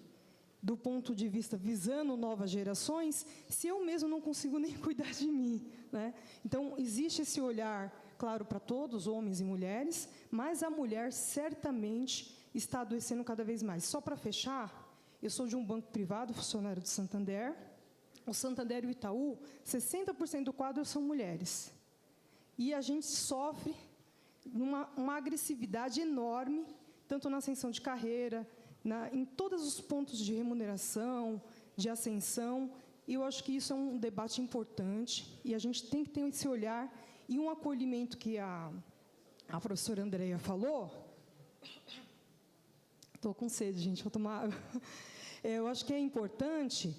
do ponto de vista visando novas gerações, se eu mesmo não consigo nem cuidar de mim, né? Então, existe esse olhar, claro, para todos, homens e mulheres, mas a mulher certamente está adoecendo cada vez mais. Só para fechar, eu sou de um banco privado, funcionário do Santander. O Santander e o Itaú, 60% do quadro são mulheres. E a gente sofre uma agressividade enorme, tanto na ascensão de carreira, em todos os pontos de remuneração, de ascensão. E eu acho que isso é um debate importante, e a gente tem que ter esse olhar e um acolhimento que a professora Andréia falou. Estou com sede, gente, vou tomar água. Eu acho que é importante,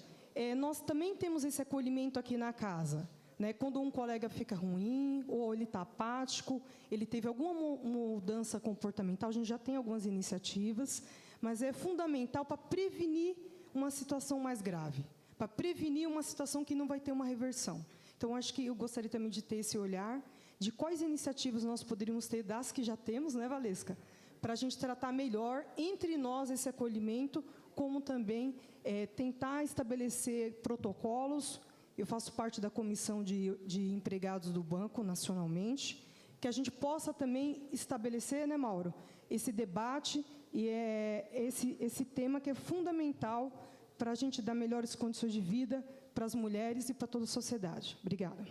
nós também temos esse acolhimento aqui na casa, né? Quando um colega fica ruim, ou ele está apático, ele teve alguma mudança comportamental, a gente já tem algumas iniciativas, mas é fundamental para prevenir uma situação mais grave, para prevenir uma situação que não vai ter uma reversão. Então, acho que eu gostaria também de ter esse olhar de quais iniciativas nós poderíamos ter, das que já temos, né, Valesca? Para a gente tratar melhor, entre nós, esse acolhimento, como também tentar estabelecer protocolos. Eu faço parte da comissão de empregados do banco nacionalmente, que a gente possa também estabelecer, né, Mauro, esse debate e esse tema que é fundamental para a gente dar melhores condições de vida para as mulheres e para toda a sociedade. Obrigada.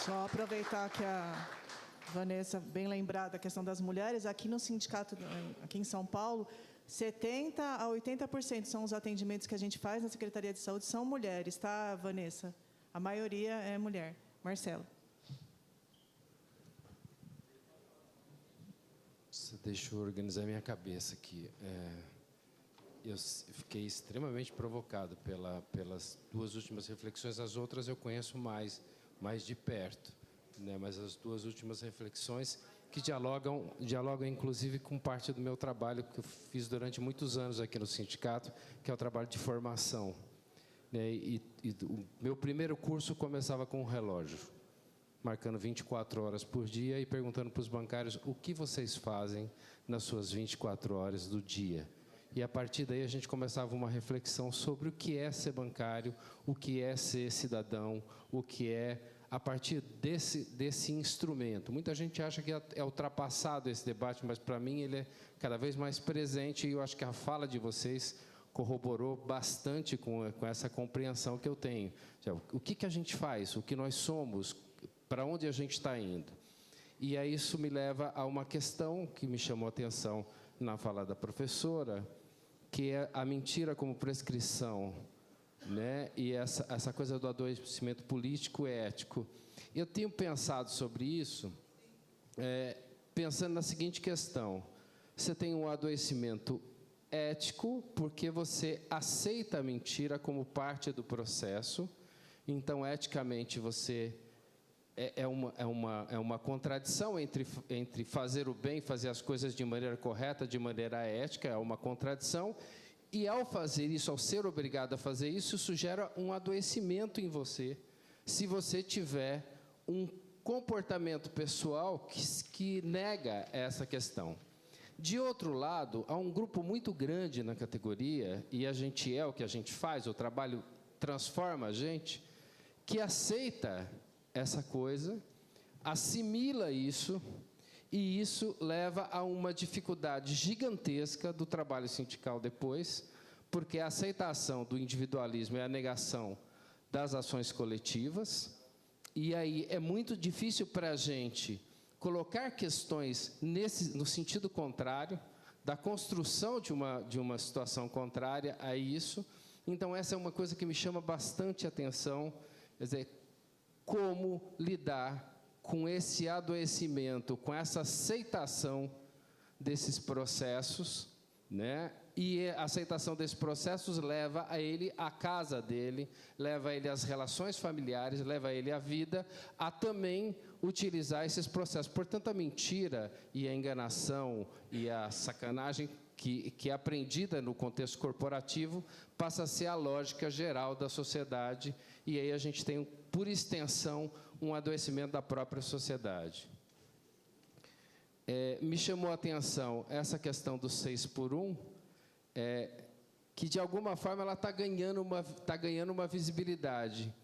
Só aproveitar que a Vanessa, bem lembrada, a questão das mulheres, aqui no sindicato, aqui em São Paulo, 70% a 80% são os atendimentos que a gente faz na Secretaria de Saúde, são mulheres, tá, Vanessa? A maioria é mulher. Marcelo.
Deixa eu organizar minha cabeça aqui. Eu fiquei extremamente provocado pelas duas últimas reflexões. As outras eu conheço mais de perto, né? Mas as duas últimas reflexões que dialogam inclusive com parte do meu trabalho que eu fiz durante muitos anos aqui no sindicato, que é o trabalho de formação. E o meu primeiro curso começava com um relógio, marcando 24 horas por dia e perguntando para os bancários o que vocês fazem nas suas 24 horas do dia. E, a partir daí, a gente começava uma reflexão sobre o que é ser bancário, o que é ser cidadão, o que é, a partir desse instrumento. Muita gente acha que é ultrapassado esse debate, mas, para mim, ele é cada vez mais presente, e eu acho que a fala de vocês corroborou bastante com essa compreensão que eu tenho. O que a gente faz, o que nós somos, para onde a gente está indo. E aí isso me leva a uma questão que me chamou a atenção na fala da professora, que é a mentira como prescrição, né? E essa coisa do adoecimento político e ético. Eu tenho pensado sobre isso, pensando na seguinte questão: você tem um adoecimento ético porque você aceita a mentira como parte do processo, então, eticamente, você é uma contradição entre fazer o bem, fazer as coisas de maneira correta, de maneira ética, é uma contradição, e ao fazer isso, ao ser obrigado a fazer isso, isso gera um adoecimento em você, se você tiver um comportamento pessoal que nega essa questão. De outro lado, há um grupo muito grande na categoria, e a gente é o que a gente faz, o trabalho transforma a gente, que aceita essa coisa, assimila isso, e isso leva a uma dificuldade gigantesca do trabalho sindical depois, porque a aceitação do individualismo é a negação das ações coletivas, e aí é muito difícil para a gente colocar questões no sentido contrário, da construção de uma situação contrária a isso. Então, essa é uma coisa que me chama bastante atenção, quer dizer, como lidar com esse adoecimento, com essa aceitação desses processos, né? E a aceitação desses processos leva a ele à casa dele, leva ele às relações familiares, leva ele à vida, a também utilizar esses processos. Portanto, a mentira e a enganação e a sacanagem que é aprendida no contexto corporativo passa a ser a lógica geral da sociedade, e aí a gente tem, por extensão, um adoecimento da própria sociedade. Me chamou a atenção essa questão do 6 por 1, que, de alguma forma, ela está ganhando uma visibilidade.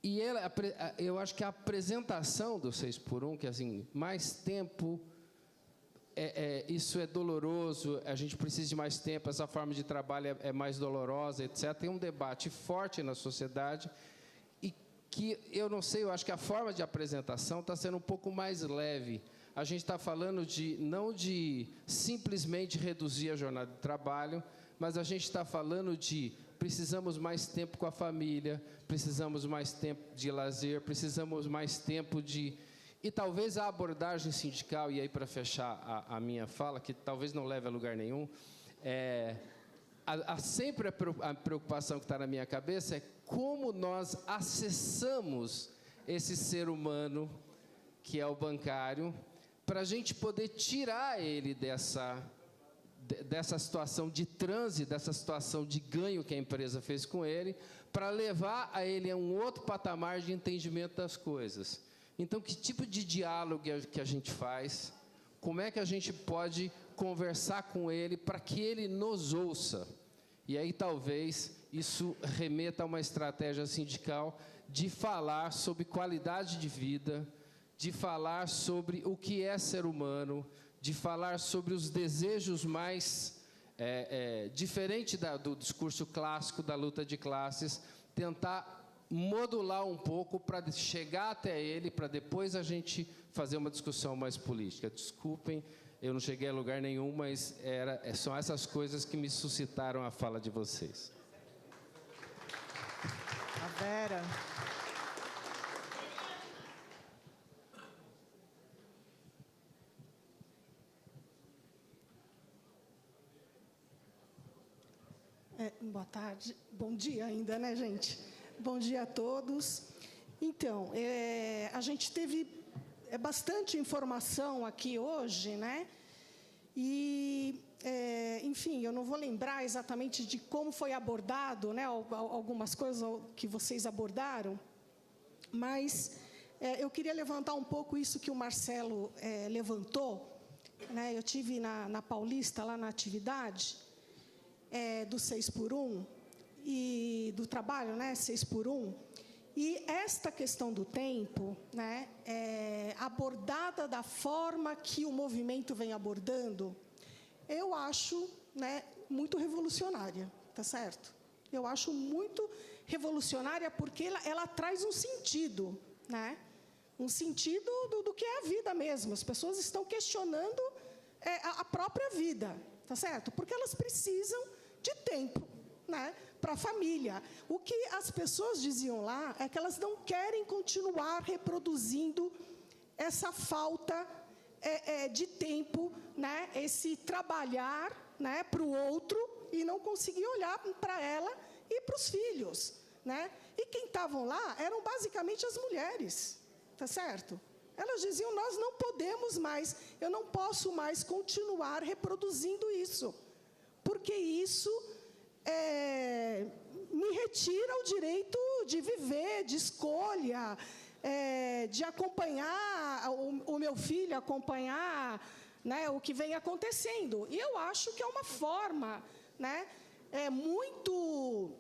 E eu acho que a apresentação do 6 por 1, que, assim, mais tempo, isso é doloroso, a gente precisa de mais tempo, essa forma de trabalho é mais dolorosa, etc. Tem um debate forte na sociedade, e que, eu não sei, eu acho que a forma de apresentação está sendo um pouco mais leve. A gente está falando não de simplesmente reduzir a jornada de trabalho, mas a gente está falando de precisamos mais tempo com a família, precisamos mais tempo de lazer, precisamos mais tempo de... E talvez a abordagem sindical, e aí para fechar a minha fala, que talvez não leve a lugar nenhum, sempre a preocupação que está na minha cabeça é como nós acessamos esse ser humano, que é o bancário, para a gente poder tirar ele dessa situação de transe, dessa situação de ganho que a empresa fez com ele, para levar a ele a um outro patamar de entendimento das coisas. Então, que tipo de diálogo que a gente faz? como é que a gente pode conversar com ele para que ele nos ouça? E aí talvez isso remeta a uma estratégia sindical de falar sobre qualidade de vida, de falar sobre o que é ser humano, de falar sobre os desejos mais diferente do discurso clássico da luta de classes, tentar modular um pouco para chegar até ele, para depois a gente fazer uma discussão mais política. Desculpem, eu não cheguei a lugar nenhum, mas são essas coisas que me suscitaram a fala de vocês.
A Vera.
Boa tarde, bom dia ainda, né, gente? Bom dia a todos. Então, a gente teve bastante informação aqui hoje, né? E, enfim, eu não vou lembrar exatamente de como foi abordado, né? Algumas coisas que vocês abordaram, mas eu queria levantar um pouco isso que o Marcelo levantou, né? Eu tive na Paulista, lá na atividade, do 6x1 e do trabalho, né, 6x1, e esta questão do tempo, né, abordada da forma que o movimento vem abordando, eu acho, né, muito revolucionária, tá certo? Eu acho muito revolucionária porque ela traz um sentido, né, um sentido do que é a vida mesmo. As pessoas estão questionando a própria vida, tá certo? Porque elas precisam de tempo, né, para a família. O que as pessoas diziam lá é que elas não querem continuar reproduzindo essa falta de tempo, né, esse trabalhar, né, para o outro e não conseguir olhar para ela e para os filhos, né? E quem estavam lá eram basicamente as mulheres, tá certo? Elas diziam: nós não podemos mais, eu não posso mais continuar reproduzindo isso, porque isso me retira o direito de viver, de escolha, de acompanhar o meu filho, acompanhar, né, o que vem acontecendo. E eu acho que é uma forma, né, muito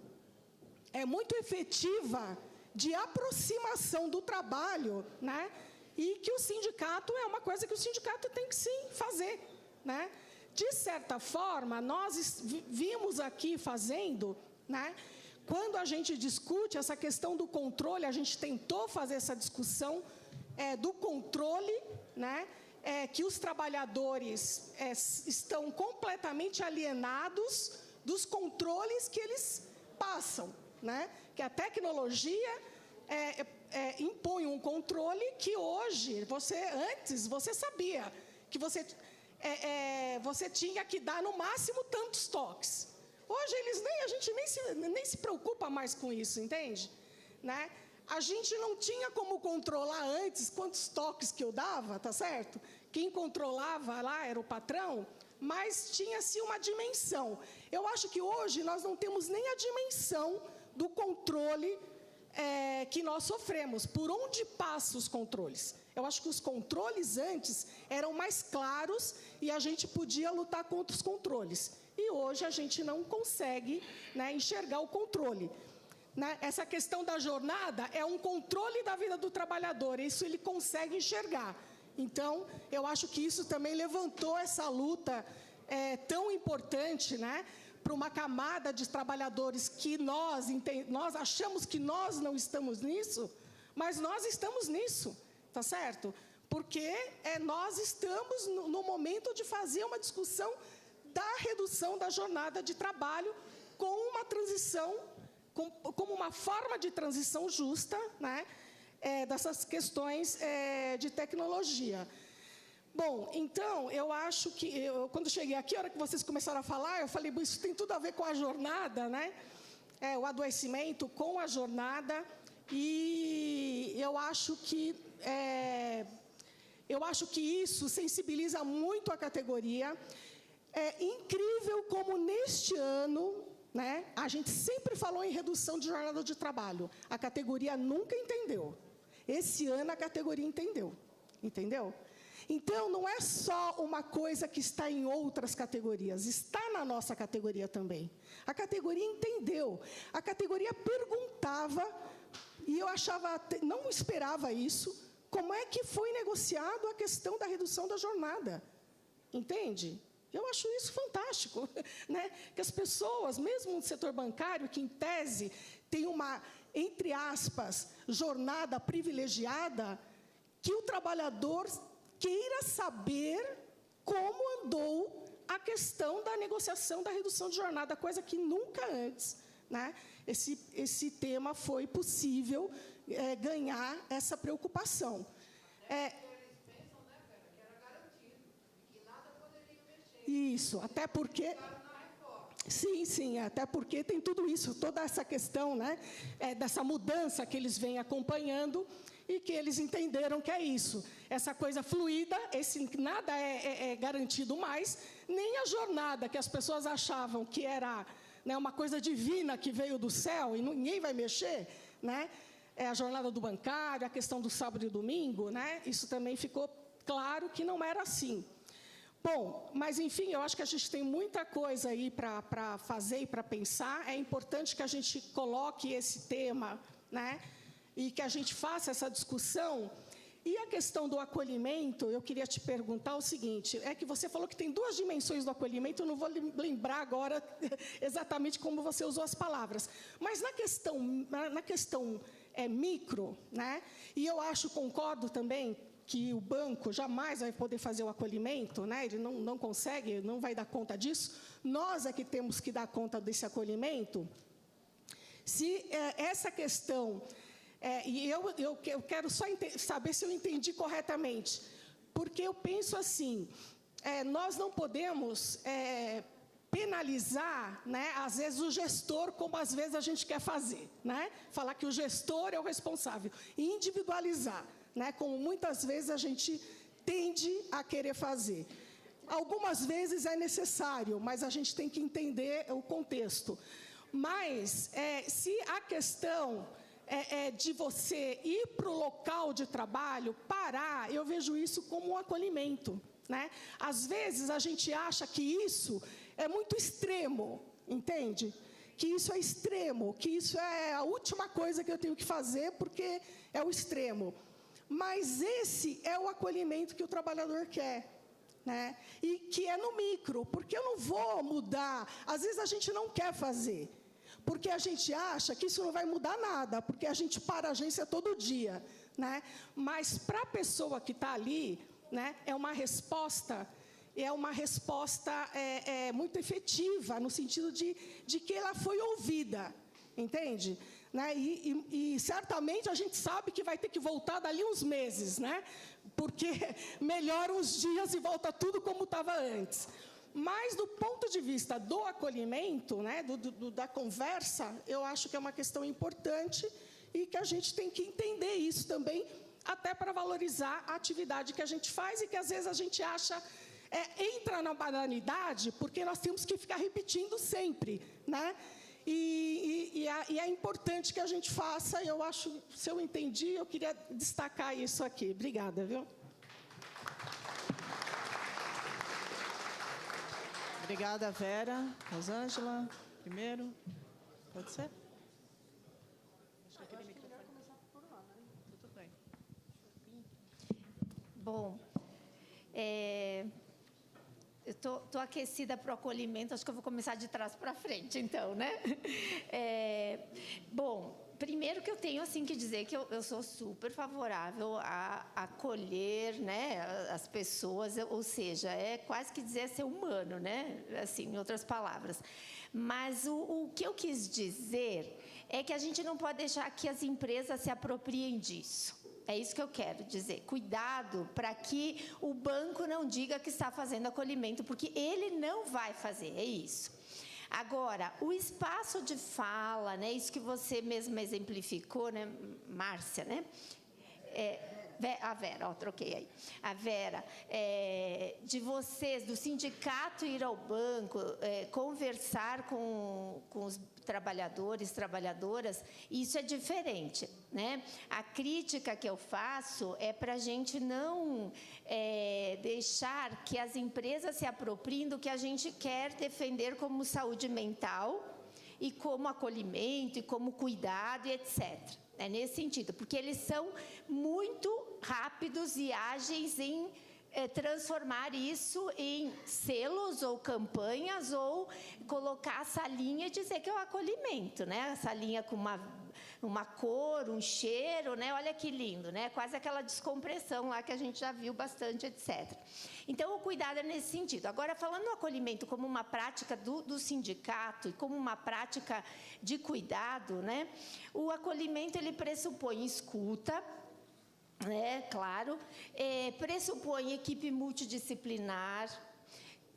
efetiva de aproximação do trabalho, né, e que o sindicato é uma coisa que o sindicato tem que sim fazer, né? De certa forma, nós vimos aqui fazendo, né, quando a gente discute essa questão do controle, a gente tentou fazer essa discussão do controle, né, que os trabalhadores estão completamente alienados dos controles que eles passam, né? Que a tecnologia impõe um controle que hoje, antes você sabia que você tinha que dar no máximo tantos toques. Hoje a gente nem se preocupa mais com isso, entende? Né? A gente não tinha como controlar antes quantos toques que eu dava, tá certo? Quem controlava lá era o patrão, mas tinha-se uma dimensão. Eu acho que hoje nós não temos nem a dimensão do controle que nós sofremos. Por onde passam os controles? Eu acho que os controles antes eram mais claros e a gente podia lutar contra os controles. E hoje a gente não consegue, né, enxergar o controle. Né? Essa questão da jornada é um controle da vida do trabalhador, isso ele consegue enxergar. Então, eu acho que isso também levantou essa luta tão importante, né, para uma camada de trabalhadores que nós achamos que nós não estamos nisso, mas nós estamos nisso. Tá certo? Porque nós estamos no momento de fazer uma discussão da redução da jornada de trabalho com uma transição, como uma forma de transição justa, né, dessas questões de tecnologia. Bom, então, eu acho que, quando cheguei aqui, a hora que vocês começaram a falar, eu falei: isso tem tudo a ver com a jornada, né? O adoecimento com a jornada, e eu acho que isso sensibiliza muito a categoria. É incrível como neste ano, né, a gente sempre falou em redução de jornada de trabalho. A categoria nunca entendeu. Esse ano a categoria entendeu. Então, não é só uma coisa que está em outras categorias, está na nossa categoria também. A categoria entendeu, a categoria perguntava, e eu não esperava isso, como é que foi negociado a questão da redução da jornada. Entende? Eu acho isso fantástico, né? Que as pessoas, mesmo no setor bancário, que em tese tem uma, entre aspas, jornada privilegiada, que o trabalhador queira saber como andou a questão da negociação da redução de jornada, coisa que nunca antes, né, esse tema foi possível ganhar essa preocupação. Isso, até porque... Sim, até porque tem tudo isso, toda essa questão, né, dessa mudança que eles vêm acompanhando e que eles entenderam que é isso. Essa coisa fluida, nada é garantido mais, nem a jornada que as pessoas achavam que era, né, uma coisa divina que veio do céu e ninguém vai mexer, né? A jornada do bancário, a questão do sábado e domingo, né? Isso também ficou claro que não era assim. Bom, mas, enfim, eu acho que a gente tem muita coisa aí para fazer e para pensar. É importante que a gente coloque esse tema, né, e que a gente faça essa discussão. E a questão do acolhimento, eu queria te perguntar o seguinte, é que você falou que tem duas dimensões do acolhimento, eu não vou lembrar agora exatamente como você usou as palavras, mas na questão micro, né, e eu concordo também, que o banco jamais vai poder fazer o acolhimento, né? Ele não consegue, não vai dar conta disso. Nós é que temos que dar conta desse acolhimento. Se essa questão... e eu quero só saber se eu entendi corretamente, porque eu penso assim, nós não podemos penalizar, né, às vezes, o gestor, como às vezes a gente quer fazer, né? Falar que o gestor é o responsável, e individualizar, né, como muitas vezes a gente tende a querer fazer. Algumas vezes é necessário, mas a gente tem que entender o contexto. Mas, se a questão de você ir para o local de trabalho, parar, eu vejo isso como um acolhimento, né? Às vezes, a gente acha que isso é muito extremo, entende? Que isso é extremo, que isso é a última coisa que eu tenho que fazer, porque é o extremo. Mas esse é o acolhimento que o trabalhador quer, né? E que é no micro, porque eu não vou mudar. Às vezes a gente não quer fazer, porque a gente acha que isso não vai mudar nada, porque a gente para a agência todo dia, né? Mas para a pessoa que está ali, né, é uma resposta muito efetiva, no sentido de que ela foi ouvida, entende? Né? E certamente a gente sabe que vai ter que voltar dali uns meses, né? Porque melhora uns dias e volta tudo como estava antes. Mas, do ponto de vista do acolhimento, né, da conversa, eu acho que é uma questão importante e que a gente tem que entender isso também, até para valorizar a atividade que a gente faz e que, às vezes, a gente acha... entra na banalidade, porque nós temos que ficar repetindo sempre, né? E é importante que a gente faça, eu acho, se eu entendi, eu queria destacar isso aqui. Obrigada, viu?
Obrigada, Vera. Rosângela, primeiro. Pode ser? Acho que aquele microfone... Tudo bem.
Bom, eu estou aquecida para o acolhimento, acho que eu vou começar de trás para frente, então, né? Bom, primeiro que eu tenho assim, que dizer que eu sou super favorável a acolher, né, as pessoas, ou seja, é quase que dizer ser humano, né? Assim, em outras palavras. Mas o que eu quis dizer é que a gente não pode deixar que as empresas se apropriem disso. É isso que eu quero dizer. Cuidado para que o banco não diga que está fazendo acolhimento, porque ele não vai fazer, é isso. Agora, o espaço de fala, né, isso que você mesma exemplificou, né, Márcia, né? a Vera, troquei aí. A Vera, de vocês, do sindicato ir ao banco, conversar com os trabalhadores, trabalhadoras, isso é diferente, né? A crítica que eu faço é para a gente não deixar que as empresas se apropriem do que a gente quer defender como saúde mental e como acolhimento e como cuidado e etc. É nesse sentido, porque eles são muito rápidos e ágeis em transformar isso em selos ou campanhas ou colocar a salinha e dizer que é o acolhimento, né? A salinha com uma cor, um cheiro, né? Olha que lindo, né? Quase aquela descompressão lá que a gente já viu bastante, etc. Então, o cuidado é nesse sentido. Agora, falando do acolhimento como uma prática do sindicato e como uma prática de cuidado, né? O acolhimento, ele pressupõe escuta, claro, pressupõe equipe multidisciplinar,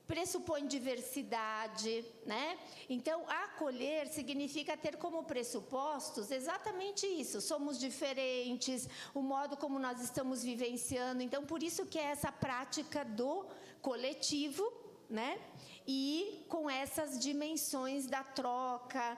pressupõe diversidade, né? Então, acolher significa ter como pressupostos exatamente isso. Somos diferentes, o modo como nós estamos vivenciando. Então, por isso que é essa prática do coletivo, né? E com essas dimensões da troca,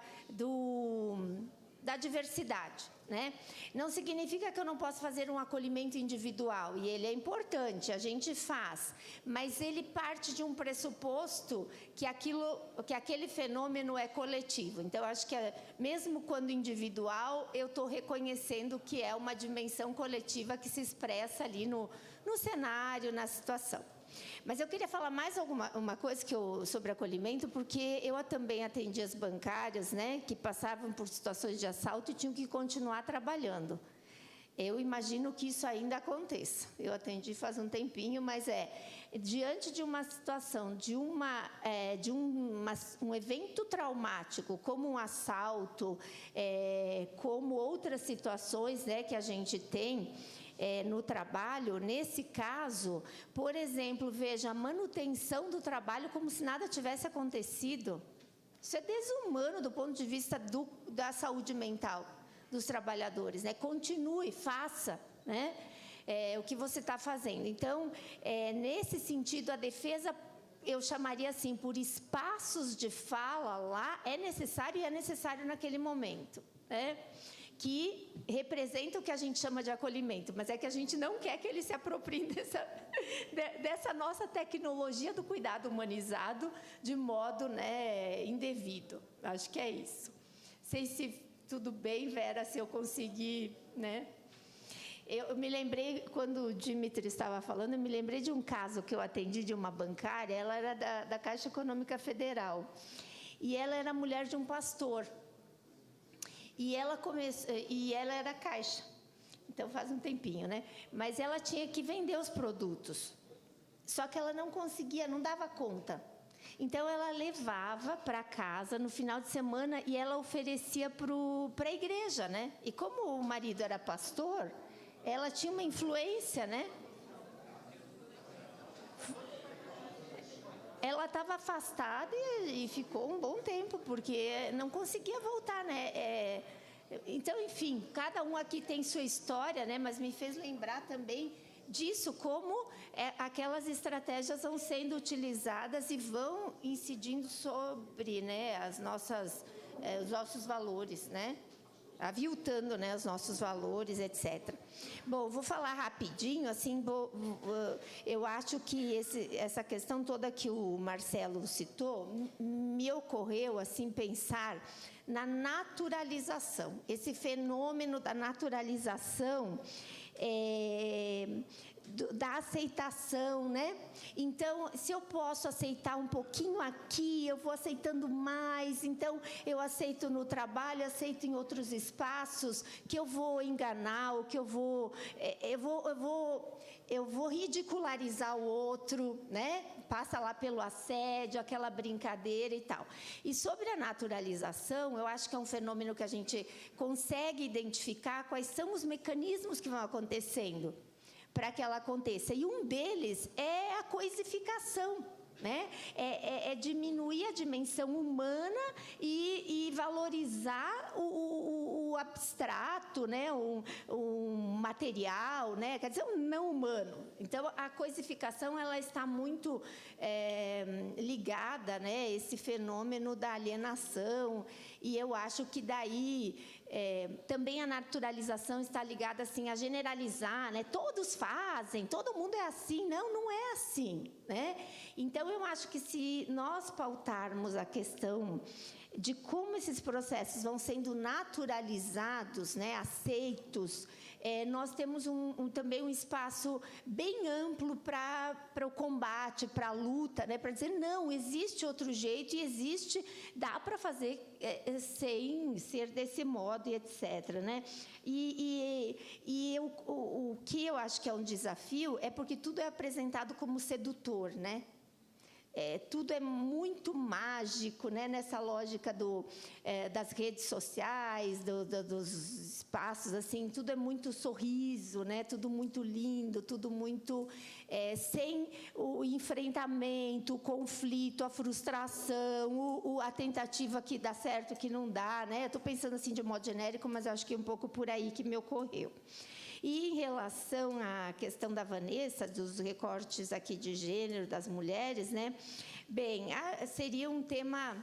da diversidade, né? Não significa que eu não possa fazer um acolhimento individual, e ele é importante, a gente faz, mas ele parte de um pressuposto que aquele fenômeno é coletivo. Então, eu acho que mesmo quando individual, eu estou reconhecendo que é uma dimensão coletiva que se expressa ali no cenário, na situação. Mas eu queria falar mais uma coisa sobre acolhimento, porque eu também atendi as bancárias, né, que passavam por situações de assalto e tinham que continuar trabalhando. Eu imagino que isso ainda aconteça. Eu atendi faz um tempinho, mas diante de uma situação, de um evento traumático, como um assalto, como outras situações, né, que a gente tem, no trabalho, nesse caso, por exemplo, veja, a manutenção do trabalho como se nada tivesse acontecido. Isso é desumano do ponto de vista da saúde mental dos trabalhadores, né? Continue, faça, né? O que você está fazendo. Então, nesse sentido, a defesa, eu chamaria assim, por espaços de fala lá, é necessário naquele momento, né? Que representa o que a gente chama de acolhimento, mas é que a gente não quer que eles se apropriem dessa nossa tecnologia do cuidado humanizado de modo, né, indevido. Acho que é isso. Não sei se tudo bem, Vera, se eu conseguir, né? Eu me lembrei, quando o Dimitri estava falando, eu me lembrei de um caso que eu atendi de uma bancária, ela era da Caixa Econômica Federal, e ela era mulher de um pastor. E ela era caixa, então faz um tempinho, né? Mas ela tinha que vender os produtos, só que ela não conseguia, não dava conta. Então, ela levava para casa no final de semana e ela oferecia para a igreja, né? E como o marido era pastor, ela tinha uma influência, né? Ela estava afastada e ficou um bom tempo, porque não conseguia voltar, né? Então, enfim, cada um aqui tem sua história, né? Mas me fez lembrar também disso, como aquelas estratégias vão sendo utilizadas e vão incidindo sobre, né, os nossos valores, né? Aviltando, né, os nossos valores, etc. Bom, vou falar rapidinho, assim, eu acho que essa questão toda que o Marcelo citou, me ocorreu, assim, pensar na naturalização. Esse fenômeno da naturalização, da aceitação, né? Então, se eu posso aceitar um pouquinho aqui, eu vou aceitando mais. Então, eu aceito no trabalho, aceito em outros espaços, que eu vou enganar, ou que eu vou ridicularizar o outro, né? Passa lá pelo assédio, aquela brincadeira e tal. E sobre a naturalização, eu acho que é um fenômeno que a gente consegue identificar quais são os mecanismos que vão acontecendo para que ela aconteça. E um deles é a coisificação, né? É diminuir a dimensão humana e valorizar abstrato, né? Um material, né? Quer dizer, um não humano. Então, a coisificação ela está muito ligada, né? Esse fenômeno da alienação, e eu acho que daí também a naturalização está ligada assim a generalizar, né? Todos fazem, todo mundo é assim. Não é assim, né? Então, eu acho que se nós pautarmos a questão de como esses processos vão sendo naturalizados, né, aceitos, nós temos também um espaço bem amplo para o combate, para a luta, né, para dizer, não, existe outro jeito e dá para fazer sem ser desse modo e etc. Né? O que eu acho que é um desafio é porque tudo é apresentado como sedutor, né? Tudo é muito mágico, né? Nessa lógica das redes sociais, dos espaços, assim, tudo é muito sorriso, né? Tudo muito lindo, tudo muito sem o enfrentamento, o conflito, a frustração, a tentativa que dá certo, que não dá, né? Estou pensando assim de modo genérico, mas acho que é um pouco por aí que me ocorreu. E em relação à questão da Vanessa, dos recortes aqui de gênero das mulheres, né? Bem, seria um tema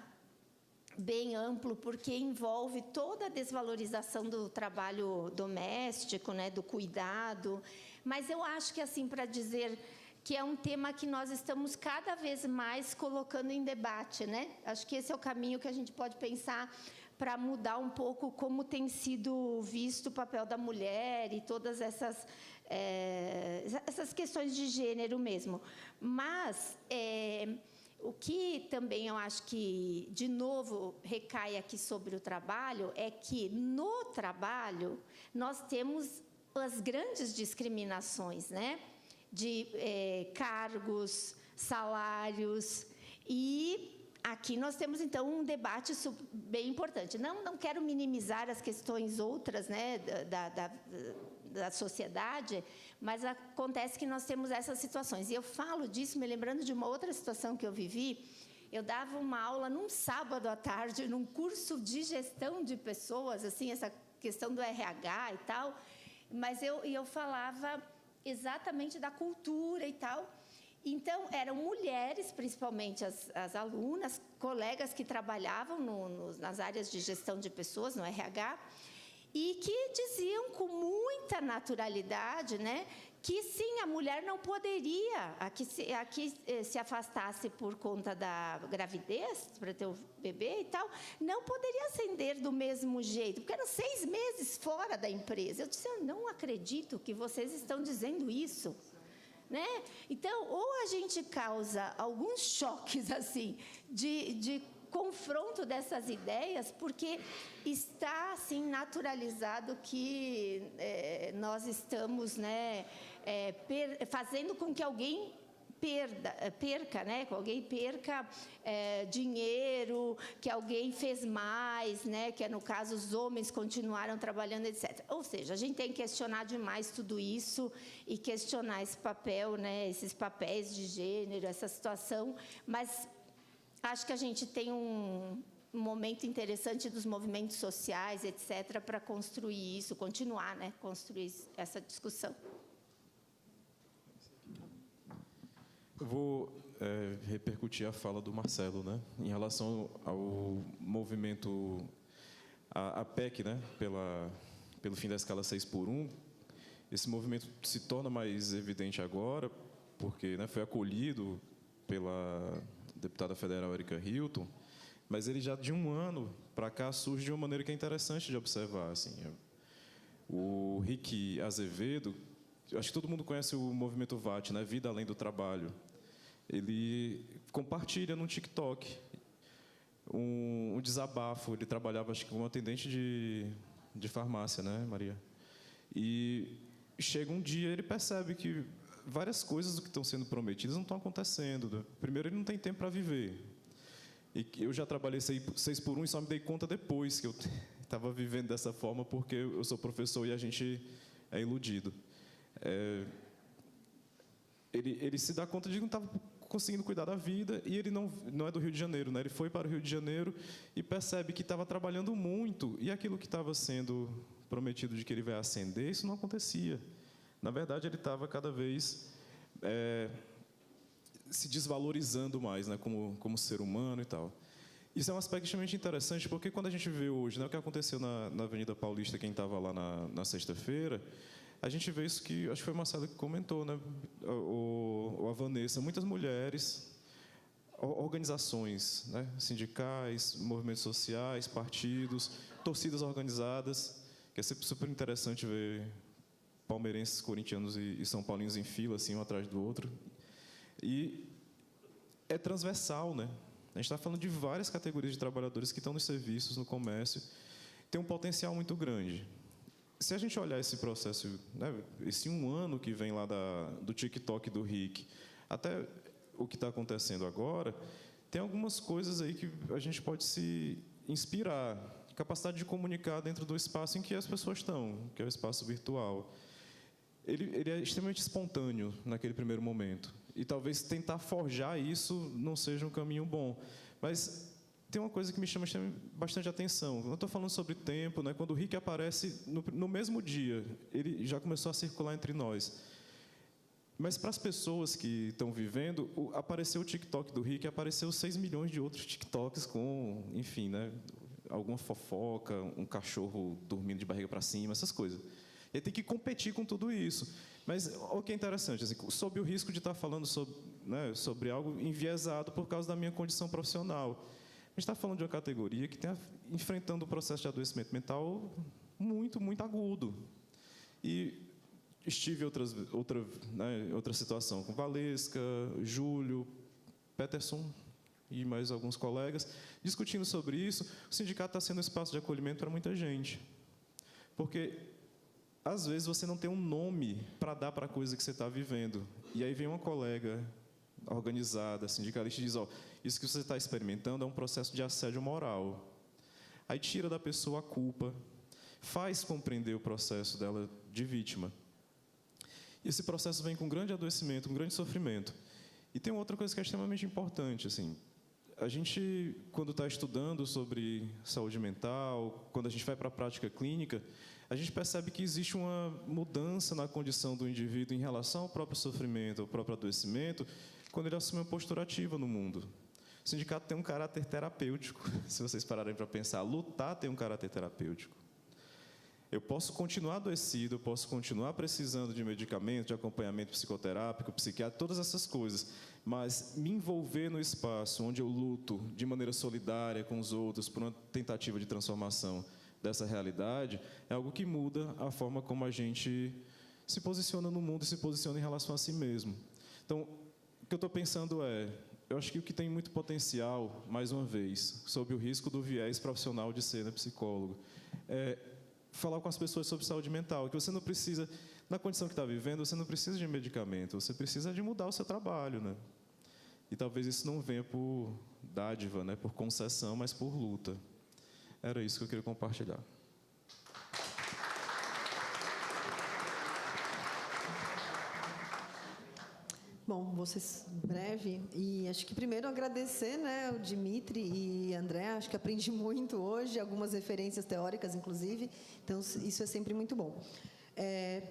bem amplo, porque envolve toda a desvalorização do trabalho doméstico, né? Do cuidado. Mas eu acho que, assim, para dizer que é um tema que nós estamos cada vez mais colocando em debate, né? Acho que esse é o caminho que a gente pode pensar para mudar um pouco como tem sido visto o papel da mulher e todas essas questões de gênero mesmo. Mas o que também eu acho que, de novo, recai aqui sobre o trabalho é que, no trabalho, nós temos as grandes discriminações, né? De cargos, salários e... Aqui nós temos, então, um debate bem importante. Não quero minimizar as questões outras, né, da sociedade, mas acontece que nós temos essas situações. E eu falo disso me lembrando de uma outra situação que eu vivi. Eu dava uma aula num sábado à tarde, num curso de gestão de pessoas, assim, essa questão do RH e tal, mas eu falava exatamente da cultura e tal. Então, eram mulheres, principalmente as alunas, colegas que trabalhavam nas áreas de gestão de pessoas, no RH, e que diziam com muita naturalidade, né, que sim, a mulher não poderia, se afastasse por conta da gravidez, para ter o bebê e tal, não poderia ascender do mesmo jeito, porque eram 6 meses fora da empresa. Eu disse, eu não acredito que vocês estão dizendo isso. Né? Então, ou a gente causa alguns choques assim de confronto dessas ideias, porque está assim naturalizado que nós estamos, né, fazendo com que alguém perca, né? Que alguém perca dinheiro, que alguém fez mais, né? Que no caso os homens continuaram trabalhando, etc. Ou seja, a gente tem que questionar demais tudo isso e questionar esse papel, né? Esses papéis de gênero, essa situação. Mas acho que a gente tem um momento interessante dos movimentos sociais, etc., para construir isso, continuar, né? Construir essa discussão.
Eu vou repercutir a fala do Marcelo, né, em relação ao movimento, a PEC, né, pelo fim da escala 6x1. Esse movimento se torna mais evidente agora, porque, né, foi acolhido pela deputada federal Erika Hilton, mas ele já de um ano para cá surge de uma maneira que é interessante de observar. Assim, o Rick Azevedo, acho que todo mundo conhece o movimento VAT, né, Vida Além do Trabalho. Ele compartilha no TikTok um desabafo. Ele trabalhava, acho que, como atendente de farmácia, né, Maria? E chega um dia, ele percebe que várias coisas do que estão sendo prometidas não estão acontecendo. Primeiro, ele não tem tempo para viver. E eu já trabalhei 6x1 e só me dei conta depois que eu estava vivendo dessa forma, porque eu sou professor e a gente é iludido. Ele se dá conta de que não estava conseguindo cuidar da vida, e ele não é do Rio de Janeiro, né? Ele foi para o Rio de Janeiro e percebe que estava trabalhando muito, e aquilo que estava sendo prometido de que ele vai ascender, isso não acontecia. Na verdade, ele estava cada vez se desvalorizando mais, né? Como ser humano e tal. Isso é um aspecto extremamente interessante, porque quando a gente vê hoje, né, o que aconteceu na Avenida Paulista, quem estava lá na sexta-feira, a gente vê isso que, acho que foi o Marcelo que comentou, né, ou a Vanessa, muitas mulheres, organizações, né, sindicais, movimentos sociais, partidos, torcidas organizadas, que é sempre super interessante ver palmeirenses, corintianos e são paulinos em fila, assim, um atrás do outro. E é transversal, né? A gente está falando de várias categorias de trabalhadores que estão nos serviços, no comércio, tem um potencial muito grande. Se a gente olhar esse processo, né, esse 1 ano que vem lá do TikTok do RIC, até o que está acontecendo agora, tem algumas coisas aí que a gente pode se inspirar. Capacidade de comunicar dentro do espaço em que as pessoas estão, que é o espaço virtual. Ele é extremamente espontâneo naquele primeiro momento. E talvez tentar forjar isso não seja um caminho bom. Mas tem uma coisa que me chama bastante atenção. Quando eu estou falando sobre tempo, né, quando o RIC aparece no mesmo dia, ele já começou a circular entre nós. Mas para as pessoas que estão vivendo, apareceu o TikTok do RIC, apareceu 6 milhões de outros TikToks com, enfim, né, alguma fofoca, um cachorro dormindo de barriga para cima, essas coisas. Ele tem que competir com tudo isso. Mas o que é interessante, assim, sob o risco de estar falando sobre algo enviesado por causa da minha condição profissional. A gente está falando de uma categoria que está enfrentando um processo de adoecimento mental muito, muito agudo. E estive em outra situação com Valesca, Júlio, Peterson e mais alguns colegas, discutindo sobre isso. O sindicato está sendo um espaço de acolhimento para muita gente. Porque às vezes você não tem um nome para dar para a coisa que você está vivendo. E aí vem uma colega organizada, sindicalista, e diz, isso que você está experimentando é um processo de assédio moral. Aí tira da pessoa a culpa, faz compreender o processo dela de vítima. E esse processo vem com um grande adoecimento, um grande sofrimento. E tem outra coisa que é extremamente importante, assim, a gente, quando está estudando sobre saúde mental, quando a gente vai para a prática clínica, a gente percebe que existe uma mudança na condição do indivíduo em relação ao próprio sofrimento, ao próprio adoecimento, quando ele assume uma postura ativa no mundo. O sindicato tem um caráter terapêutico, se vocês pararem para pensar. Lutar tem um caráter terapêutico. Eu posso continuar adoecido, eu posso continuar precisando de medicamento, de acompanhamento psicoterápico, psiquiátrico, todas essas coisas, mas me envolver no espaço onde eu luto de maneira solidária com os outros por uma tentativa de transformação dessa realidade, é algo que muda a forma como a gente se posiciona no mundo e se posiciona em relação a si mesmo. Então, o que eu estou pensando eu acho que o que tem muito potencial, mais uma vez, sob o risco do viés profissional de ser psicólogo, é falar com as pessoas sobre saúde mental, que você não precisa, na condição que está vivendo, você não precisa de medicamento, você precisa de mudar o seu trabalho, né? E talvez isso não venha por dádiva, né, por concessão, mas por luta. Era isso que eu queria compartilhar.
Bom, vou ser breve e acho que primeiro agradecer, né, o Dimitri e André, acho que aprendi muito hoje, algumas referências teóricas, inclusive, então isso é sempre muito bom.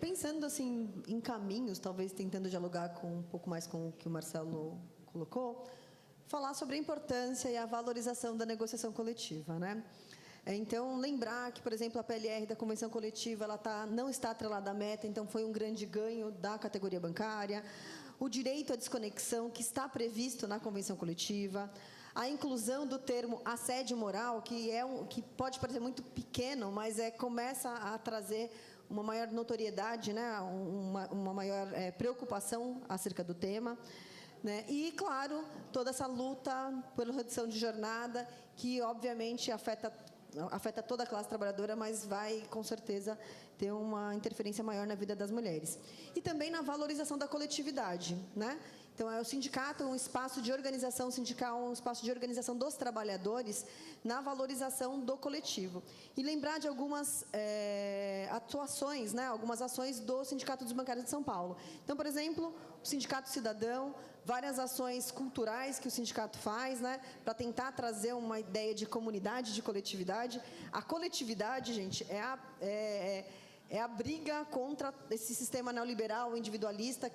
Pensando assim em caminhos, talvez tentando dialogar um pouco mais com o que o Marcelo colocou, falar sobre a importância e a valorização da negociação coletiva, né? Então, lembrar que, por exemplo, a PLR da Convenção Coletiva não está atrelada à meta, então foi um grande ganho da categoria bancária. O direito à desconexão, que está previsto na Convenção Coletiva. A inclusão do termo assédio moral, que pode parecer muito pequeno, mas começa a trazer uma maior notoriedade, né? uma maior preocupação acerca do tema. Né? E, claro, toda essa luta pela redução de jornada, que, obviamente, afeta toda a classe trabalhadora, mas vai, com certeza, ter uma interferência maior na vida das mulheres. E também na valorização da coletividade, né? Então, o sindicato é um espaço de organização sindical, um espaço de organização dos trabalhadores na valorização do coletivo. E lembrar de algumas atuações, né, algumas ações do Sindicato dos Bancários de São Paulo. Então, por exemplo, o Sindicato Cidadão, várias ações culturais que o sindicato faz, né, para tentar trazer uma ideia de comunidade, de coletividade. A coletividade, gente, é a briga contra esse sistema neoliberal, individualista,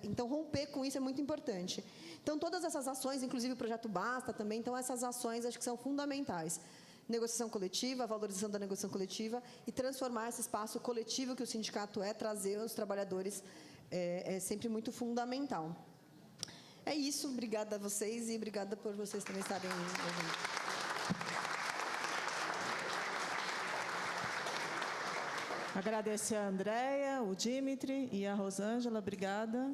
então romper com isso é muito importante. Então, todas essas ações, inclusive o Projeto Basta também, então essas ações acho que são fundamentais. Negociação coletiva, valorização da negociação coletiva e transformar esse espaço coletivo que o sindicato trazer os trabalhadores é sempre muito fundamental. É isso, obrigada a vocês e obrigada por vocês também estarem ouvindo.
Agradecer a Andréia, o Dimitri e a Rosângela, obrigada.